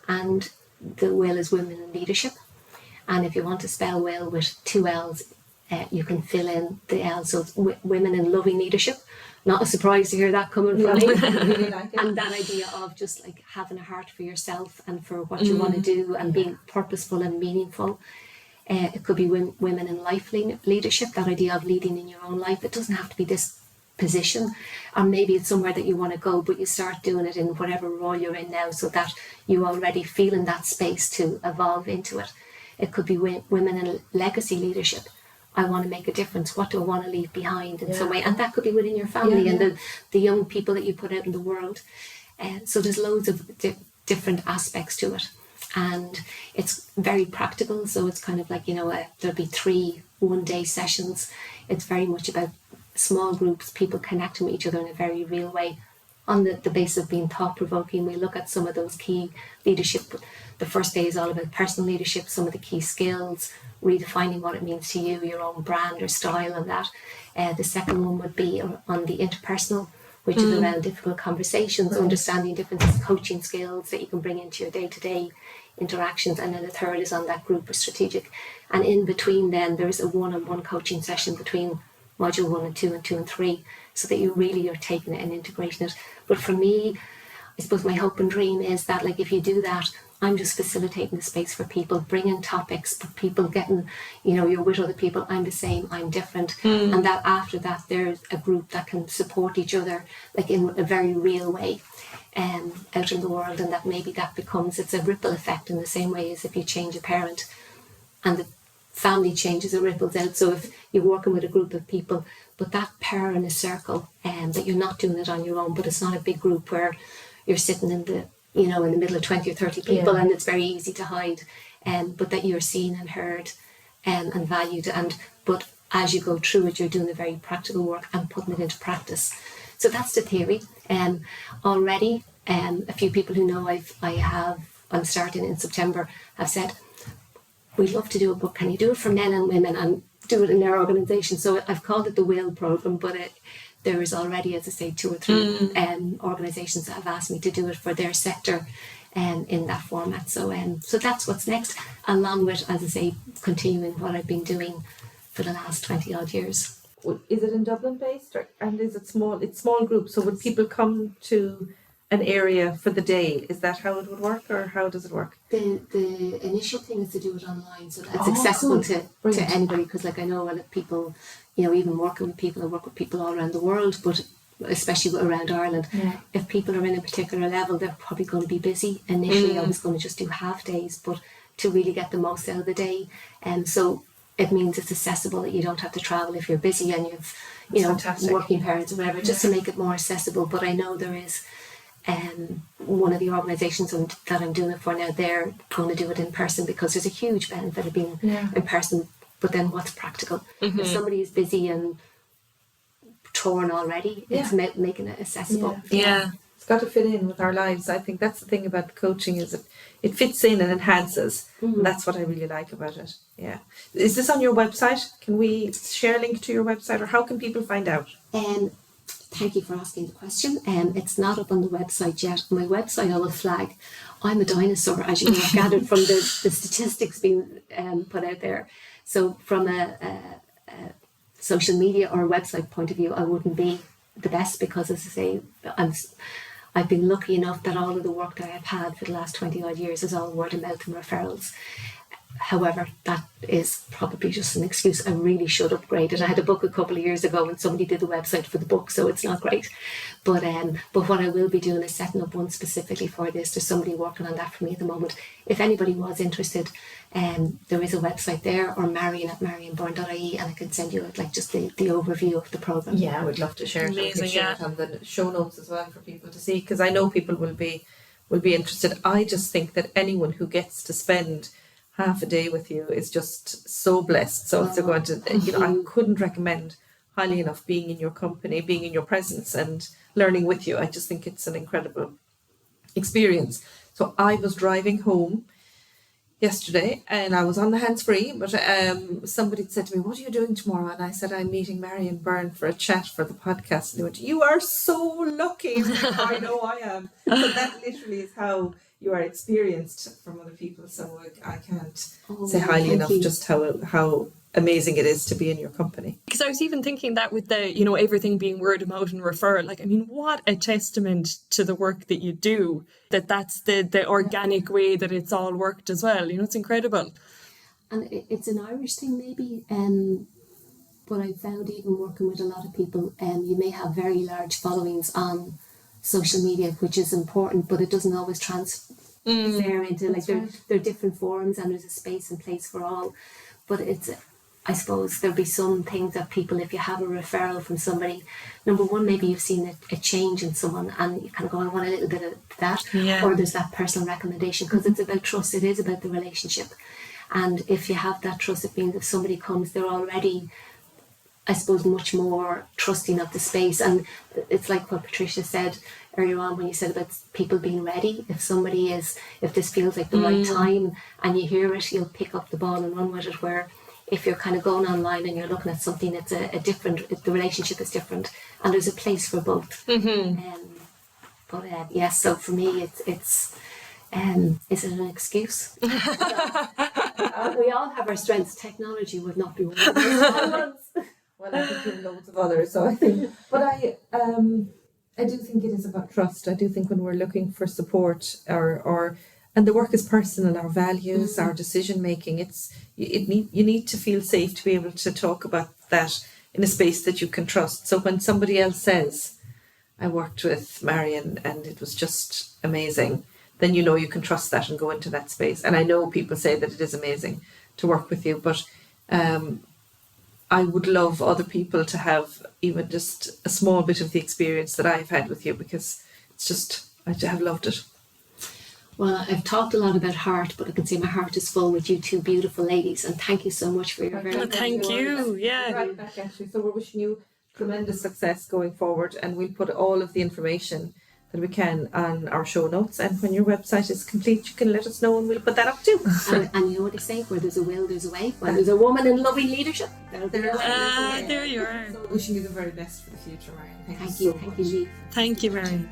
And the WIL is Women in Leadership. And if you want to spell WIL with 2 L's, you can fill in the L. So it's Women in Loving Leadership. Not a surprise to hear that coming from me. Really like it. And that idea of just like having a heart for yourself and for what you want to do, and being purposeful and meaningful. It could be women in life leadership, that idea of leading in your own life. It doesn't have to be this position, or maybe it's somewhere that you want to go, but you start doing it in whatever role you're in now, so that you already feel in that space to evolve into it. It could be women in legacy leadership. I want to make a difference. What do I want to leave behind in some way? And that could be within your family and the young people that you put out in the world. So there's loads of different aspects to it. And it's very practical, so it's kind of like, there'll be 3 one-day sessions. It's very much about small groups, people connecting with each other in a very real way, on the basis of being thought-provoking. We look at some of those key leadership. The first day is all about personal leadership, some of the key skills, redefining what it means to you, your own brand or style, and that. The second one would be on the interpersonal, which is around difficult conversations, understanding different coaching skills that you can bring into your day-to-day interactions. And then the third is on that group or strategic. And in between then there's a one-on-one coaching session between module 1 and 2 and 2 and 3, so that you really are taking it and integrating it. But for me, I suppose my hope and dream is that, like, if you do that, I'm just facilitating the space for people, bringing topics, for people getting, you're with other people, I'm the same, I'm different. And that after that, there's a group that can support each other, like in a very real way, out in the world. And that maybe that it's a ripple effect, in the same way as if you change a parent and the family changes, it ripples out. So if you're working with a group of people, but that pair in a circle, that you're not doing it on your own, but it's not a big group where you're sitting in the in the middle of 20 or 30 people, and it's very easy to hide, but that you're seen and heard and valued. But as you go through it, you're doing the very practical work and putting it into practice. So that's the theory. Already, a few people who know I have I'm starting in September have said, we'd love to do it, but can you do it for men and women and do it in their organisation? So I've called it the Will Programme, but there is already, as I say, 2 or 3 organisations that have asked me to do it for their sector in that format. So that's what's next, along with, as I say, continuing what I've been doing for the last 20 odd years. Is it in Dublin based, and is it small? It's small groups. So would people come to an area for the day? Is that how it would work, or how does it work? The initial thing is to do it online, so that it's accessible to anybody. Because, like, I know a lot of people, you know, even working with people, I work with people all around the world, but especially around Ireland. If people are in a particular level, they're probably going to be busy. Initially, I was going to just do half days, but to really get the most out of the day, and so it means it's accessible, that you don't have to travel if you're busy and you've, you know, fantastic. Working parents or whatever, just to make it more accessible. But I know there is one of the organisations that I'm doing it for now, they're going to do it in person, because there's a huge benefit of being in person. But then what's practical? If somebody is busy and torn already, it's making it accessible. It's got to fit in with our lives. I think that's the thing about coaching, is it fits in and enhances. And that's what I really like about it. Yeah. Is this on your website? Can we share a link to your website, or how can people find out? Thank you for asking the question. It's not up on the website yet. My website, I will flag, I'm a dinosaur, as you have gathered from the statistics being put out there. So from a social media or website point of view, I wouldn't be the best, because, as I say, I've been lucky enough that all of the work that I've had for the last 20 odd years is all word of mouth and referrals. However, that is probably just an excuse. I really should upgrade it. I had a book a couple of years ago and somebody did the website for the book, so it's not great. But what I will be doing is setting up one specifically for this. There's somebody working on that for me at the moment. If anybody was interested, there is a website there, or marion@marionbyrne.ie, and I can send you just the overview of the programme. Yeah, I would love to share it. Amazing, share it on the show notes as well for people to see, because I know people will be interested. I just think that anyone who gets to spend half a day with you is just so blessed. So if they're going to, I couldn't recommend highly enough being in your company, being in your presence and learning with you. I just think it's an incredible experience. So I was driving home yesterday and I was on the hands-free, but somebody said to me, what are you doing tomorrow? And I said, I'm meeting Marion Byrne for a chat for the podcast. And they went, you are so lucky. I know I am. So that literally is how you are experienced from other people. So I can't say highly enough just how amazing it is to be in your company. Because I was even thinking that with the, everything being word of mouth and referral, what a testament to the work that you do, that's the organic way that it's all worked as well. It's incredible. And it's an Irish thing maybe, but I found even working with a lot of people, you may have very large followings on social media, which is important, but it doesn't always transfer into there are different forums and there's a space and place for all. But I suppose there'll be some things that people, if you have a referral from somebody, number one, maybe you've seen a change in someone and you kind of go, I want a little bit of that, or there's that personal recommendation, because it's about trust. It is about the relationship, and if you have that trust, it means if somebody comes, they're already, I suppose, much more trusting of the space. And it's like what Patricia said earlier on when you said about people being ready. If this feels like the right time and you hear it, you'll pick up the ball and run with it. Where if you're kind of going online and you're looking at something that's the relationship is different, and there's a place for both. Yes, so for me, it's is it an excuse? We all have our strengths. Technology would not be one of those. Well, I think there are loads of others, so I think, but I do think it is about trust. I do think when we're looking for support and the work is personal, our values, our decision making, you need to feel safe to be able to talk about that in a space that you can trust. So when somebody else says, I worked with Marion and it was just amazing, then you can trust that and go into that space. And I know people say that it is amazing to work with you, but I would love other people to have even just a small bit of the experience that I've had with you, because it's just, I have loved it. Well, I've talked a lot about heart, but I can say my heart is full with you two beautiful ladies, and thank you so much for your very Thank you. Yeah. Right back, actually. So we're wishing you tremendous success going forward, and we'll put all of the information that we can on our show notes. And when your website is complete, you can let us know and we'll put that up too. And you know what they say, where there's a will, there's a way. When there's a woman in loving leadership, there's a way. There you are. So wishing you the very best for the future, Marion. Thank you. Thank you, Lee. Thank you, Marion.